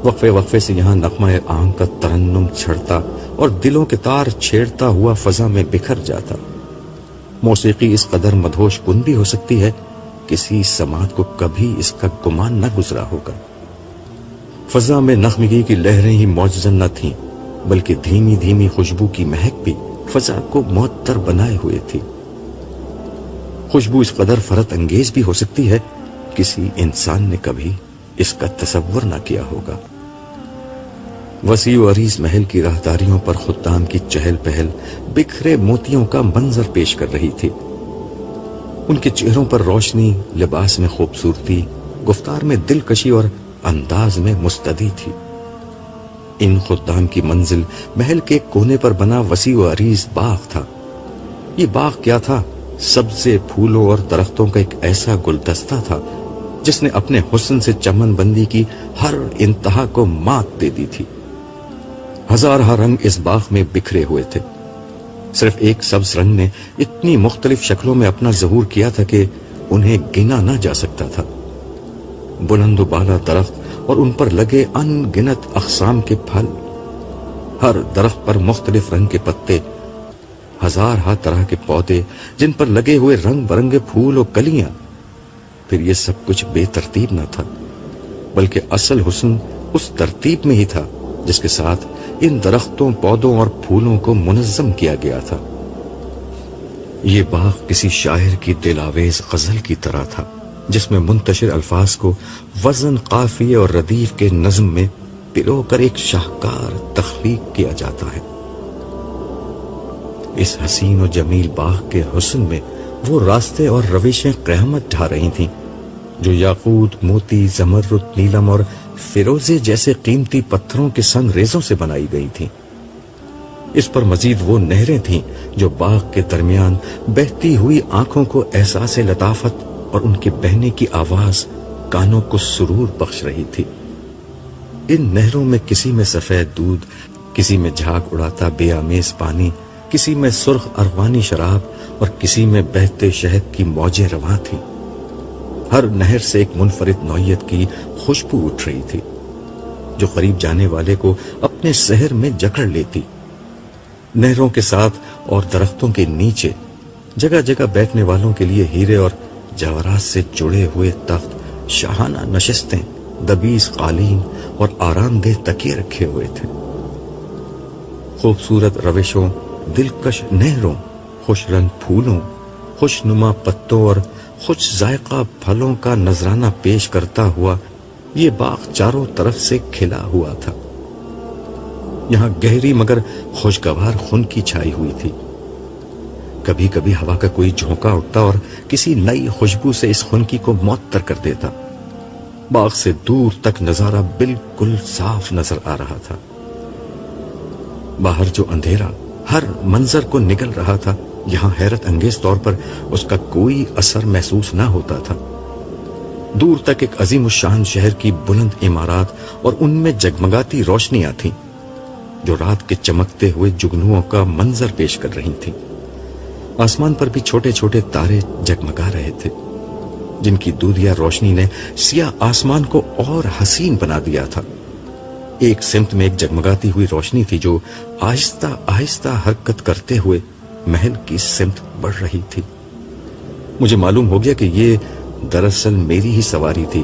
وقفے وقفے سے یہاں نغمہ آنکھ کا ترنم چھڑتا اور دلوں کے تار چھیڑتا ہوا فضا میں بکھر جاتا۔ موسیقی اس قدر مدہوش کن بھی ہو سکتی ہے کسی سماعت کو کبھی اس کا گمان نہ گزرا ہوگا۔ فضا میں نغمگی کی لہریں ہی معجزہ نہ تھیں، بلکہ دھیمی دھیمی خوشبو کی مہک بھی فضا کو معطر بنائے ہوئے تھی۔ خوشبو اس قدر فرحت انگیز بھی ہو سکتی ہے کسی انسان نے کبھی اس کا تصور نہ کیا ہوگا۔ وسیع و عریض محل کی راہداریوں پر خدام کی چہل پہل بکھرے موتیوں کا منظر پیش کر رہی تھی۔ ان کے چہروں پر روشنی، لباس میں خوبصورتی، گفتار میں دلکشی اور انداز میں مستدی تھی۔ ان خدام کی منزل محل کے کونے پر بنا وسیع و عریض باغ تھا۔ یہ باغ کیا تھا؟ سبزے، پھولوں اور درختوں کا ایک ایسا گلدستہ تھا جس نے اپنے حسن سے چمن بندی کی ہر انتہا کو مات دے دی تھی۔ ہزارہ رنگ اس باغ میں بکھرے ہوئے تھے۔ صرف ایک سبز رنگ نے اتنی مختلف شکلوں میں اپنا ظہور کیا تھا کہ انہیں گنا نہ جا سکتا تھا۔ بلند و بالا درخت اور ان پر لگے ان گنت اقسام کے پھل، ہر درخت پر مختلف رنگ کے پتے، ہزارہ طرح کے پودے جن پر لگے ہوئے رنگ برنگے پھول و کلیاں، پھر یہ سب کچھ بے ترتیب نہ تھا، بلکہ اصل حسن اس ترتیب میں ہی تھا جس کے ساتھ ان درختوں، پودوں اور پھولوں کو منظم کیا گیا تھا۔ یہ باغ کسی شاعر کی دل آویز غزل کی طرح تھا، جس میں منتشر الفاظ کو وزن، قافیے اور ردیف کے نظم میں پرو کر ایک شاہکار تخلیق کیا جاتا ہے۔ اس حسین و جمیل باغ کے حسن میں وہ راستے اور روشیں قیامت ڈھا رہی تھیں جو یاقوت، موتی، زمرد، نیلم اور فیروزے جیسے قیمتی پتھروں کے سنگ ریزوں سے بنائی گئی تھیں۔ اس پر مزید وہ نہریں تھیں جو باغ کے درمیان بہتی ہوئی آنکھوں کو احساس لطافت اور ان کے بہنے کی آواز کانوں کو سرور بخش رہی تھی۔ ان نہروں میں کسی میں سفید دودھ، کسی میں جھاگ اڑاتا بے آمیز پانی، کسی میں سرخ ارغوانی شراب اور کسی میں بہتے شہد کی موجیں رواں تھیں۔ ہر نہر سے ایک منفرد نوعیت کی خوشبو اٹھ رہی تھی جو قریب جانے والے کو اپنے سحر میں جکڑ لیتی۔ نہروں کے ساتھ اور درختوں کے نیچے جگہ جگہ بیٹھنے والوں کے لیے ہیرے اور جواہرات سے جڑے ہوئے تخت، شاہانہ نشستیں، دبیس قالین اور آرام دہ تکیے رکھے ہوئے تھے۔ خوبصورت روشوں، دلکش نہروں، خوش رنگ پھولوں، خوش نما پتوں اور خوش ذائقہ پھلوں کا نذرانہ پیش کرتا ہوا یہ باغ چاروں طرف سے کھلا ہوا تھا۔ یہاں گہری مگر خوشگوار خنکی چھائی ہوئی تھی۔ کبھی کبھی ہوا کا کوئی جھونکا اٹھتا اور کسی نئی خوشبو سے اس خنکی کو معطر کر دیتا۔ باغ سے دور تک نظارہ بالکل صاف نظر آ رہا تھا۔ باہر جو اندھیرا ہر منظر کو نگل رہا تھا، یہاں حیرت انگیز طور پر اس کا کوئی اثر محسوس نہ ہوتا تھا۔ دور تک ایک عظیم الشان شہر کی بلند عمارات اور ان میں جگمگاتی روشنیاں تھیں جو رات کے چمکتے ہوئے جگنوؤں کا منظر پیش کر رہی تھیں۔ آسمان پر بھی چھوٹے چھوٹے تارے جگمگا رہے تھے جن کی دودھیا روشنی نے سیاہ آسمان کو اور حسین بنا دیا تھا۔ ایک سمت میں ایک جگمگاتی ہوئی روشنی تھی جو آہستہ آہستہ حرکت کرتے ہوئے محل کی سمت بڑھ رہی تھی۔ مجھے معلوم ہو گیا کہ یہ دراصل میری ہی سواری تھی،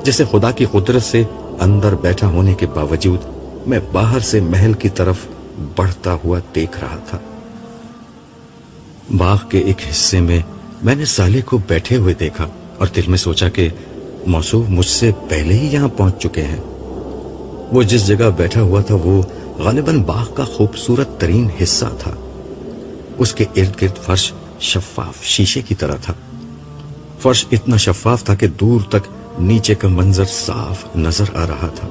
جیسے خدا کی قدرت سے اندر بیٹھا ہونے کے باوجود میں باہر سے محل کی طرف بڑھتا ہوا دیکھ رہا تھا۔ باغ کے ایک حصے میں نے سالے کو بیٹھے ہوئے دیکھا اور دل میں سوچا کہ موصوف مجھ سے پہلے ہی یہاں پہنچ چکے ہیں۔ وہ جس جگہ بیٹھا ہوا تھا وہ غالباً باغ کا خوبصورت ترین حصہ تھا۔ اس کے ارد گرد فرش شفاف شیشے کی طرح تھا۔ فرش اتنا شفاف تھا کہ دور تک نیچے کا منظر صاف نظر آ رہا تھا۔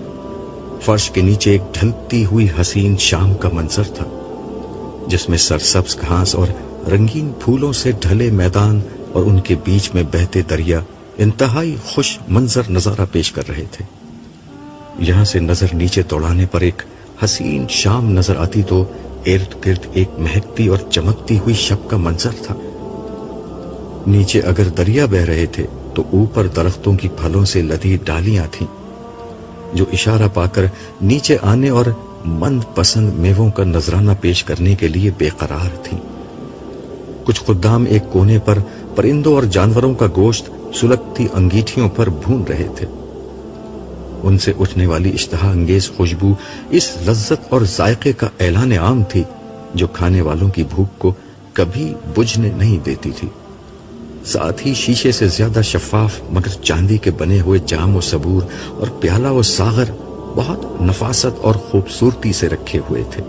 فرش کے نیچے ایک ڈھلتی ہوئی حسین شام کا منظر تھا جس میں سرسبز گھاس اور رنگین پھولوں سے ڈھلے میدان اور ان کے بیچ میں بہتے دریا انتہائی خوش منظر نظارہ پیش کر رہے تھے۔ یہاں سے نظر نیچے دوڑانے پر ایک حسین شام نظر آتی تو ارد گرد ایک مہکتی اور چمکتی ہوئی شب کا منظر تھا۔ نیچے اگر دریا بہ رہے تھے تو اوپر درختوں کی پھلوں سے لدی ڈالیاں تھیں جو اشارہ پا کر نیچے آنے اور من پسند میووں کا نذرانہ پیش کرنے کے لیے بے قرار تھیں۔ کچھ خدام ایک کونے پر پرندوں اور جانوروں کا گوشت سلگتی انگیٹھیوں پر بھون رہے تھے۔ ان سے اٹھنے والی اشتہا انگیز خوشبو اس لذت اور ذائقے کا اعلان عام تھی جو کھانے والوں کی بھوک کو کبھی بجھنے نہیں دیتی تھی۔ ساتھ ہی شیشے سے زیادہ شفاف مگر چاندی کے بنے ہوئے جام و سبور اور پیالہ و ساغر بہت نفاست اور خوبصورتی سے رکھے ہوئے تھے،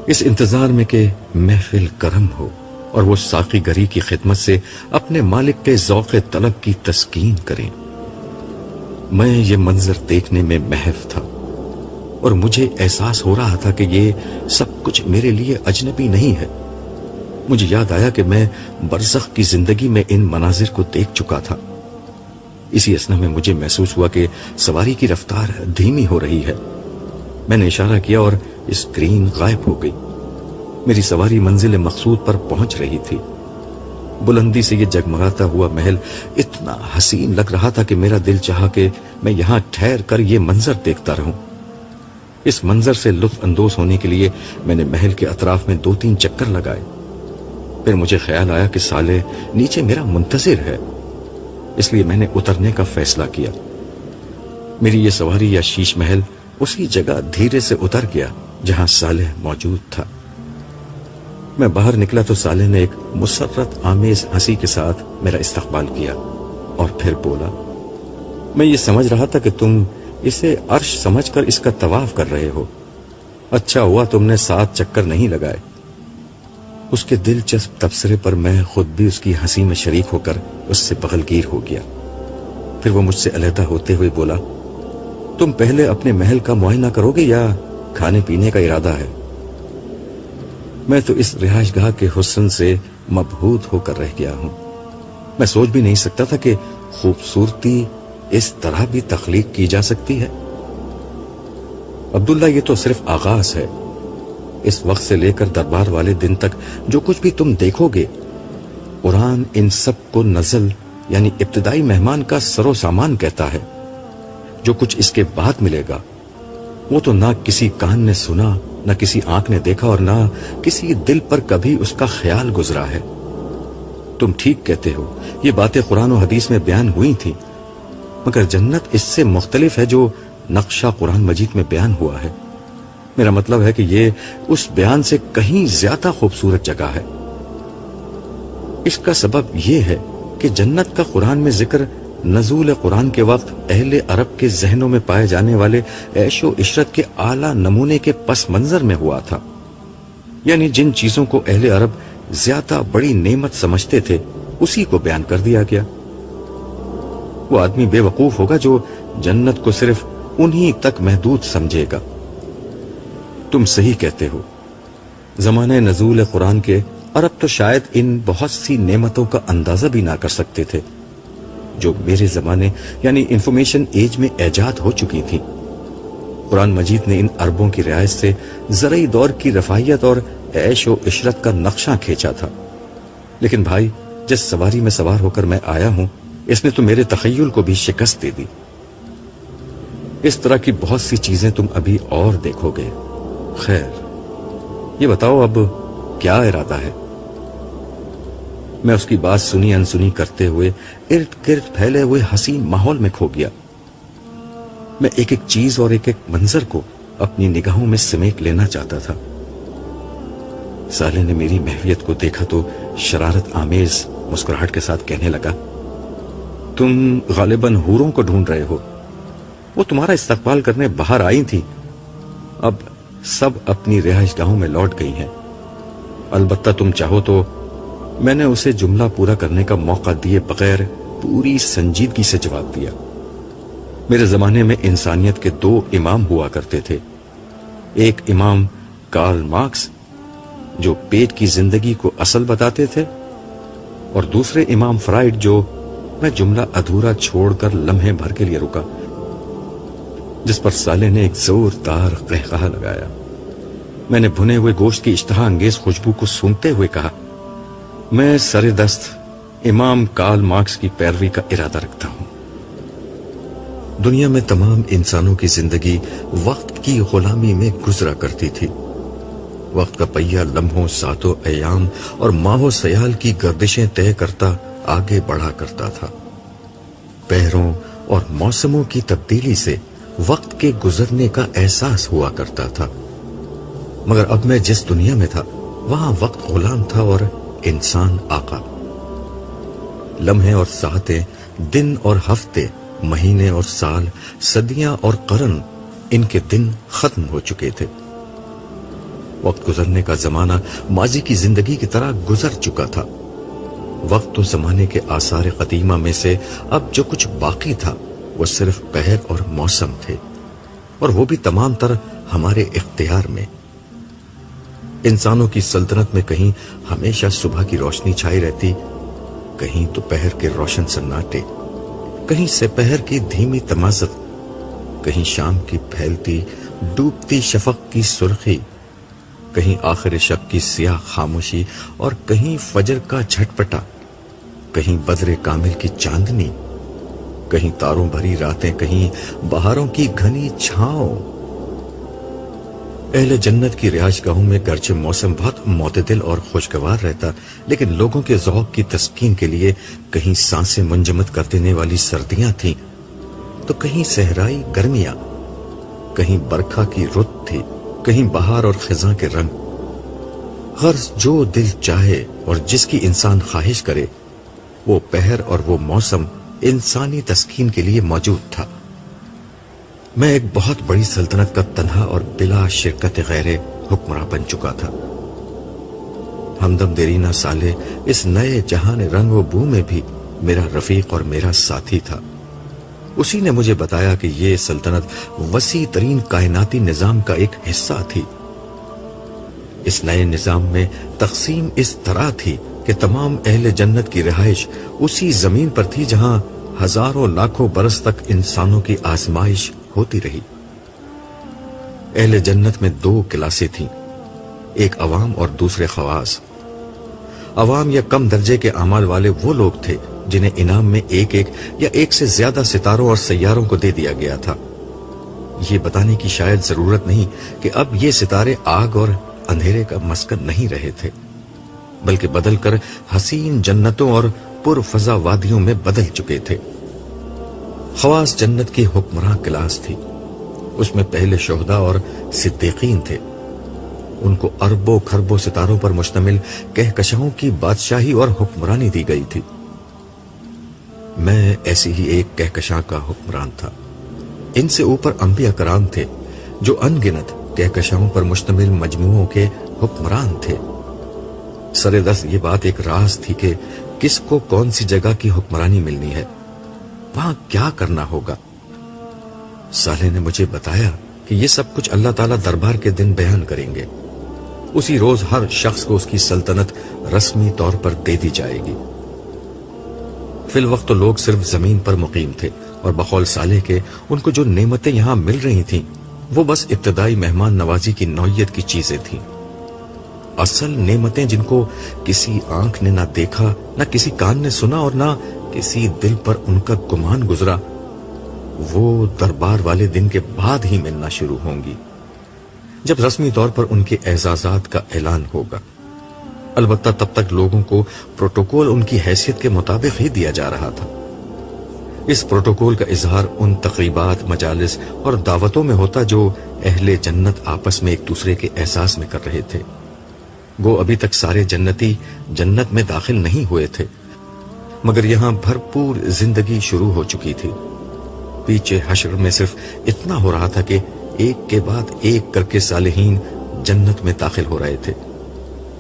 اس انتظار میں کہ محفل کرم ہو اور وہ ساقی گری کی خدمت سے اپنے مالک کے ذوق طلب کی تسکین کریں۔ میں یہ منظر دیکھنے میں محو تھا اور مجھے احساس ہو رہا تھا کہ یہ سب کچھ میرے لیے اجنبی نہیں ہے۔ مجھے یاد آیا کہ میں برزخ کی زندگی میں ان مناظر کو دیکھ چکا تھا۔ اسی اثنا میں مجھے محسوس ہوا کہ سواری کی رفتار دھیمی ہو رہی ہے۔ میں نے اشارہ کیا اور اسکرین غائب ہو گئی۔ میری سواری منزل مقصود پر پہنچ رہی تھی۔ بلندی سے یہ جگمگاتا ہوا محل اتنا حسین لگ رہا تھا کہ میرا دل چاہا کہ میں یہاں ٹھہر کر یہ منظر دیکھتا رہوں۔ اس منظر سے لطف اندوز ہونے کے لیے میں نے محل کے اطراف میں 2-3 چکر لگائے۔ پھر مجھے خیال آیا کہ سالے نیچے میرا منتظر ہے۔ اس لیے میں نے اترنے کا فیصلہ کیا۔ میری یہ سواری یا شیش محل اسی جگہ دھیرے سے اتر گیا جہاں صالح موجود تھا۔ میں باہر نکلا تو صالح نے ایک مسرت آمیز ہنسی کے ساتھ میرا استقبال کیا اور پھر بولا، میں یہ سمجھ رہا تھا کہ تم اسے عرش سمجھ کر اس کا طواف کر رہے ہو۔ اچھا ہوا تم نے 7 چکر نہیں لگائے۔ اس کے دلچسپ تبصرے پر میں خود بھی اس کی ہنسی میں شریک ہو کر اس سے بغلگیر ہو گیا۔ پھر وہ مجھ سے علیحدہ ہوتے ہوئے بولا، تم پہلے اپنے محل کا معائنہ کرو گے یا کھانے پینے کا ارادہ ہے؟ میں تو اس رہائش گاہ کے حسن سے مبہوت ہو کر رہ گیا ہوں۔ میں سوچ بھی نہیں سکتا تھا کہ خوبصورتی اس طرح بھی تخلیق کی جا سکتی ہے۔ عبداللہ، یہ تو صرف آغاز ہے۔ اس وقت سے لے کر دربار والے دن تک جو کچھ بھی تم دیکھو گے، قرآن ان سب کو نزل یعنی ابتدائی مہمان کا سر و سامان کہتا ہے۔ جو کچھ اس کے بعد ملے گا وہ تو نہ کسی کان نے سنا، نہ کسی آنکھ نے دیکھا، اور نہ کسی دل پر کبھی اس کا خیال گزرا ہے۔ تم ٹھیک کہتے ہو، یہ باتیں قرآن و حدیث میں بیان ہوئی تھیں، مگر جنت اس سے مختلف ہے جو نقشہ قرآن مجید میں بیان ہوا ہے۔ میرا مطلب ہے کہ یہ اس بیان سے کہیں زیادہ خوبصورت جگہ ہے۔ اس کا سبب یہ ہے کہ جنت کا قرآن میں ذکر نزول قرآن کے وقت اہل عرب کے ذہنوں میں پائے جانے والے عیش و عشرت کے اعلیٰ نمونے کے پس منظر میں ہوا تھا۔ یعنی جن چیزوں کو اہل عرب زیادہ بڑی نعمت سمجھتے تھے اسی کو بیان کر دیا گیا۔ وہ آدمی بے وقوف ہوگا جو جنت کو صرف انہی تک محدود سمجھے گا۔ تم صحیح کہتے ہو، زمانہ نزول قرآن کے عرب تو شاید ان بہت سی نعمتوں کا اندازہ بھی نہ کر سکتے تھے جو میرے زمانے یعنی انفارمیشن ایج میں ایجاد ہو چکی تھی۔ قرآن مجید نے ان عربوں کی رعایت سے زرعی دور کی رفاہیت اور عیش و عشرت کا نقشہ کھینچا تھا۔ لیکن بھائی، جس سواری میں سوار ہو کر میں آیا ہوں اس نے تو میرے تخیل کو بھی شکست دے دی۔ اس طرح کی بہت سی چیزیں تم ابھی اور دیکھو گے۔ خیر، یہ بتاؤ اب کیا ارادہ ہے؟ میں اس کی بات سنی انسنی کرتے ہوئے ارد گرد پھیلے ہوئے حسین ماحول میں کھو گیا۔ میں ایک ایک چیز اور ایک ایک منظر کو اپنی نگاہوں میں سمیٹ لینا چاہتا تھا۔ صالح نے میری محویت کو دیکھا تو شرارت آمیز مسکراہٹ کے ساتھ کہنے لگا، تم غالباً حوروں کو ڈھونڈ رہے ہو۔ وہ تمہارا استقبال کرنے باہر آئی تھی، اب سب اپنی رہائش گاہوں میں لوٹ گئی ہیں۔ البتہ تم چاہو تو میں نے اسے جملہ پورا کرنے کا موقع دیے بغیر پوری سنجیدگی سے جواب دیا۔ میرے زمانے میں انسانیت کے 2 امام ہوا کرتے تھے، ایک امام کارل مارکس جو پیٹ کی زندگی کو اصل بتاتے تھے، اور دوسرے امام فرائڈ جو میں جملہ ادھورا چھوڑ کر لمحے بھر کے لیے رکا، جس پر صالح نے ایک زوردار قہقہہ لگایا۔ میں نے بھنے ہوئے گوشت کی اشتہا انگیز خوشبو کو سونگتے ہوئے کہا، میں سر دست امام کارل مارکس کی پیروی کا ارادہ رکھتا ہوں۔ دنیا میں تمام انسانوں کی زندگی وقت کی غلامی میں گزرا کرتی تھی۔ وقت کا پہیہ لمحوں، ساتوں، ایام اور ماہوں سیال کی گردشیں طے کرتا آگے بڑھا کرتا تھا۔ پہروں اور موسموں کی تبدیلی سے وقت کے گزرنے کا احساس ہوا کرتا تھا، مگر اب میں جس دنیا میں تھا وہاں وقت غلام تھا اور انسان آقا۔ لمحے اور ساعتیں، دن اور ہفتے، مہینے اور سال، صدیاں اور قرن، ان کے دن ختم ہو چکے تھے۔ وقت گزرنے کا زمانہ ماضی کی زندگی کی طرح گزر چکا تھا۔ وقت و زمانے کے آثار قدیمہ میں سے اب جو کچھ باقی تھا وہ صرف پہر اور موسم تھے، اور وہ بھی تمام تر ہمارے اختیار میں۔ انسانوں کی سلطنت میں کہیں ہمیشہ صبح کی روشنی چھائی رہتی، کہیں دوپہر کے روشن سناٹے، کہیں سپہر کی دھیمی تمازت، کہیں شام کی پھیلتی ڈوبتی شفق کی سرخی، کہیں آخر شب کی سیاہ خاموشی، اور کہیں فجر کا جھٹپٹا، کہیں بدر کامل کی چاندنی، کہیں تاروں بھری راتیں، کہیں بہاروں کی گھنی چھاؤں۔ اہل جنت کی رہائش گاہوں میں گرچہ موسم بہت معتدل اور خوشگوار رہتا، لیکن لوگوں کے ذوق کی تسکین کے لیے کہیں سانسیں منجمد کر دینے والی سردیاں تھیں تو کہیں صحرائی گرمیاں، کہیں برکھا کی رت تھی، کہیں بہار اور خزاں کے رنگ۔ غرض جو دل چاہے اور جس کی انسان خواہش کرے، وہ پہر اور وہ موسم انسانی تسکین کے لیے موجود تھا۔ میں ایک بہت بڑی سلطنت کا تنہا اور بلا شرکت غیر حکمراں بن چکا تھا۔ ہمدم دیرینہ صالح اس نئے جہان رنگ و بو میں بھی میرا رفیق اور میرا ساتھی تھا۔ اسی نے مجھے بتایا کہ یہ سلطنت وسیع ترین کائناتی نظام کا ایک حصہ تھی۔ اس نئے نظام میں تقسیم اس طرح تھی کہ تمام اہل جنت کی رہائش اسی زمین پر تھی جہاں ہزاروں لاکھوں برس تک انسانوں کی آزمائش ہوتی رہی۔ اہل جنت میں 2 کلاسیں تھیں، ایک عوام اور دوسرے خواص۔ عوام یا کم درجے کے اعمال والے وہ لوگ تھے جنہیں انعام میں ایک یا ایک سے زیادہ ستاروں اور سیاروں کو دے دیا گیا تھا۔ یہ بتانے کی شاید ضرورت نہیں کہ اب یہ ستارے آگ اور اندھیرے کا مسکن نہیں رہے تھے، بلکہ بدل کر حسین جنتوں اور پرفضا وادیوں میں بدل چکے تھے۔ خواص جنت کی حکمراں کلاس تھی، اس میں پہلے شہداء اور صدیقین تھے۔ ان کو اربوں کھربوں ستاروں پر مشتمل کہکشاؤں کی بادشاہی اور حکمرانی دی گئی تھی۔ میں ایسی ہی ایک کہکشاں کا حکمران تھا۔ ان سے اوپر انبیاء کرام تھے جو ان گنت کہکشاؤں پر مشتمل مجموعوں کے حکمران تھے۔ سر دست یہ بات ایک راز تھی کہ کس کو کون سی جگہ کی حکمرانی ملنی ہے، وہاں کیا کرنا ہوگا۔ صالح نے مجھے بتایا کہ یہ سب کچھ اللہ تعالیٰ دربار کے دن بیان کریں گے۔ اسی روز ہر شخص کو اس کی سلطنت رسمی طور پر دے دی جائے گی۔ فی الوقت تو لوگ صرف زمین پر مقیم تھے، اور بقول صالح کے ان کو جو نعمتیں یہاں مل رہی تھیں وہ بس ابتدائی مہمان نوازی کی نوعیت کی چیزیں تھیں۔ اصل نعمتیں جن کو کسی آنکھ نے نہ دیکھا، نہ کسی کان نے سنا، اور نہ کسی دل پر ان کا گمان گزرا، وہ دربار والے دن کے بعد ہی ملنا شروع ہوں گی، جب رسمی طور پر ان کے اعزازات کا اعلان ہوگا۔ البتہ تب تک لوگوں کو پروٹوکول ان کی حیثیت کے مطابق ہی دیا جا رہا تھا۔ اس پروٹوکول کا اظہار ان تقریبات، مجالس اور دعوتوں میں ہوتا جو اہل جنت آپس میں ایک دوسرے کے احساس میں کر رہے تھے۔ گو ابھی تک سارے جنتی جنت میں داخل نہیں ہوئے تھے، مگر یہاں بھرپور زندگی شروع ہو چکی تھی۔ پیچھے حشر میں صرف اتنا ہو رہا تھا کہ ایک کے بعد ایک کر کے صالحین جنت میں داخل ہو رہے تھے،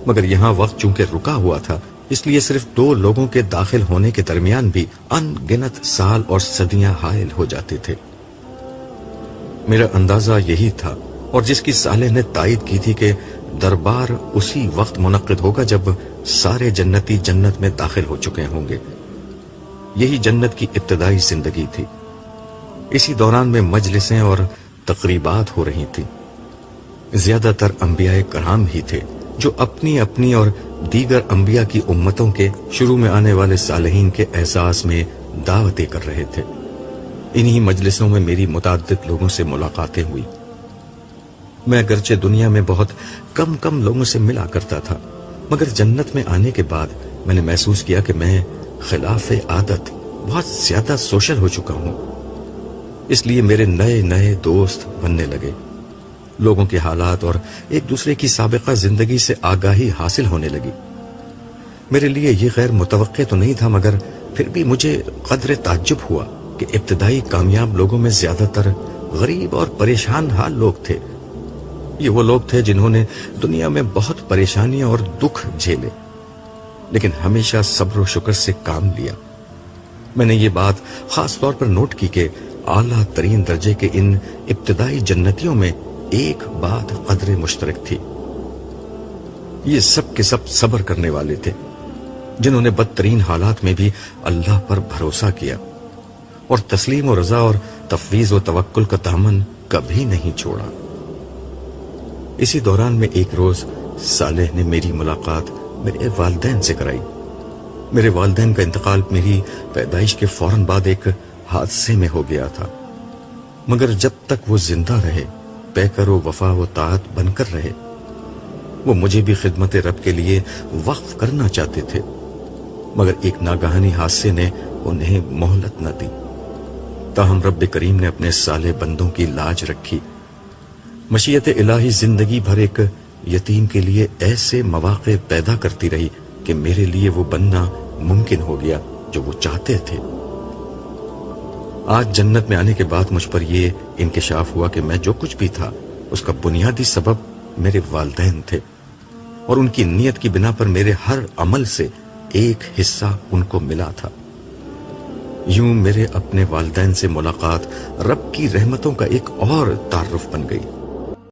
مگر یہاں وقت چونکہ رکا ہوا تھا، اس لیے صرف 2 لوگوں کے داخل ہونے کے درمیان بھی ان گنت سال اور صدیاں حائل ہو جاتے تھے۔ میرا اندازہ یہی تھا، اور جس کی صالح نے تائید کی تھی کہ دربار اسی وقت منعقد ہوگا جب سارے جنتی جنت میں داخل ہو چکے ہوں گے۔ یہی جنت کی ابتدائی زندگی تھی۔ اسی دوران میں مجلسیں اور تقریبات ہو رہی تھیں۔ زیادہ تر انبیاء کرام ہی تھے جو اپنی اپنی اور دیگر انبیاء کی امتوں کے شروع میں آنے والے صالحین کے احساس میں دعوتیں کر رہے تھے۔ انہی مجلسوں میں میری متعدد لوگوں سے ملاقاتیں ہوئی۔ میں اگرچہ دنیا میں بہت کم لوگوں سے ملا کرتا تھا، مگر جنت میں آنے کے بعد میں نے محسوس کیا کہ میں خلاف عادت بہت زیادہ سوشل ہو چکا ہوں۔ اس لیے میرے نئے دوست بننے لگے، لوگوں کے حالات اور ایک دوسرے کی سابقہ زندگی سے آگاہی حاصل ہونے لگی۔ میرے لیے یہ غیر متوقع تو نہیں تھا، مگر پھر بھی مجھے قدر تعجب ہوا کہ ابتدائی کامیاب لوگوں میں زیادہ تر غریب اور پریشان حال لوگ تھے۔ یہ وہ لوگ تھے جنہوں نے دنیا میں بہت پریشانیاں اور دکھ جھیلے، لیکن ہمیشہ صبر و شکر سے کام لیا۔ میں نے یہ بات خاص طور پر نوٹ کی کہ اعلیٰ ترین درجے کے ان ابتدائی جنتیوں میں ایک بات قدر مشترک تھی، یہ سب کے سب صبر کرنے والے تھے، جنہوں نے بدترین حالات میں بھی اللہ پر بھروسہ کیا اور تسلیم و رضا اور تفویض و توکل کا دامن کبھی نہیں چھوڑا۔ اسی دوران میں ایک روز صالح نے میری ملاقات میرے والدین سے کرائی۔ میرے والدین کا انتقال میری پیدائش کے فوراً بعد ایک حادثے میں ہو گیا تھا، مگر جب تک وہ زندہ رہے پیکر و وفا و طاعت بن کر رہے۔ وہ مجھے بھی خدمت رب کے لیے وقف کرنا چاہتے تھے، مگر ایک ناگہانی حادثے نے انہیں مہلت نہ دی۔ تاہم رب کریم نے اپنے صالح بندوں کی لاج رکھی۔ مشیت الہی زندگی بھر ایک یتیم کے لیے ایسے مواقع پیدا کرتی رہی کہ میرے لیے وہ بننا ممکن ہو گیا جو وہ چاہتے تھے۔ آج جنت میں آنے کے بعد مجھ پر یہ انکشاف ہوا کہ میں جو کچھ بھی تھا اس کا بنیادی سبب میرے والدین تھے، اور ان کی نیت کی بنا پر میرے ہر عمل سے ایک حصہ ان کو ملا تھا۔ یوں میرے اپنے والدین سے ملاقات رب کی رحمتوں کا ایک اور تعارف بن گئی۔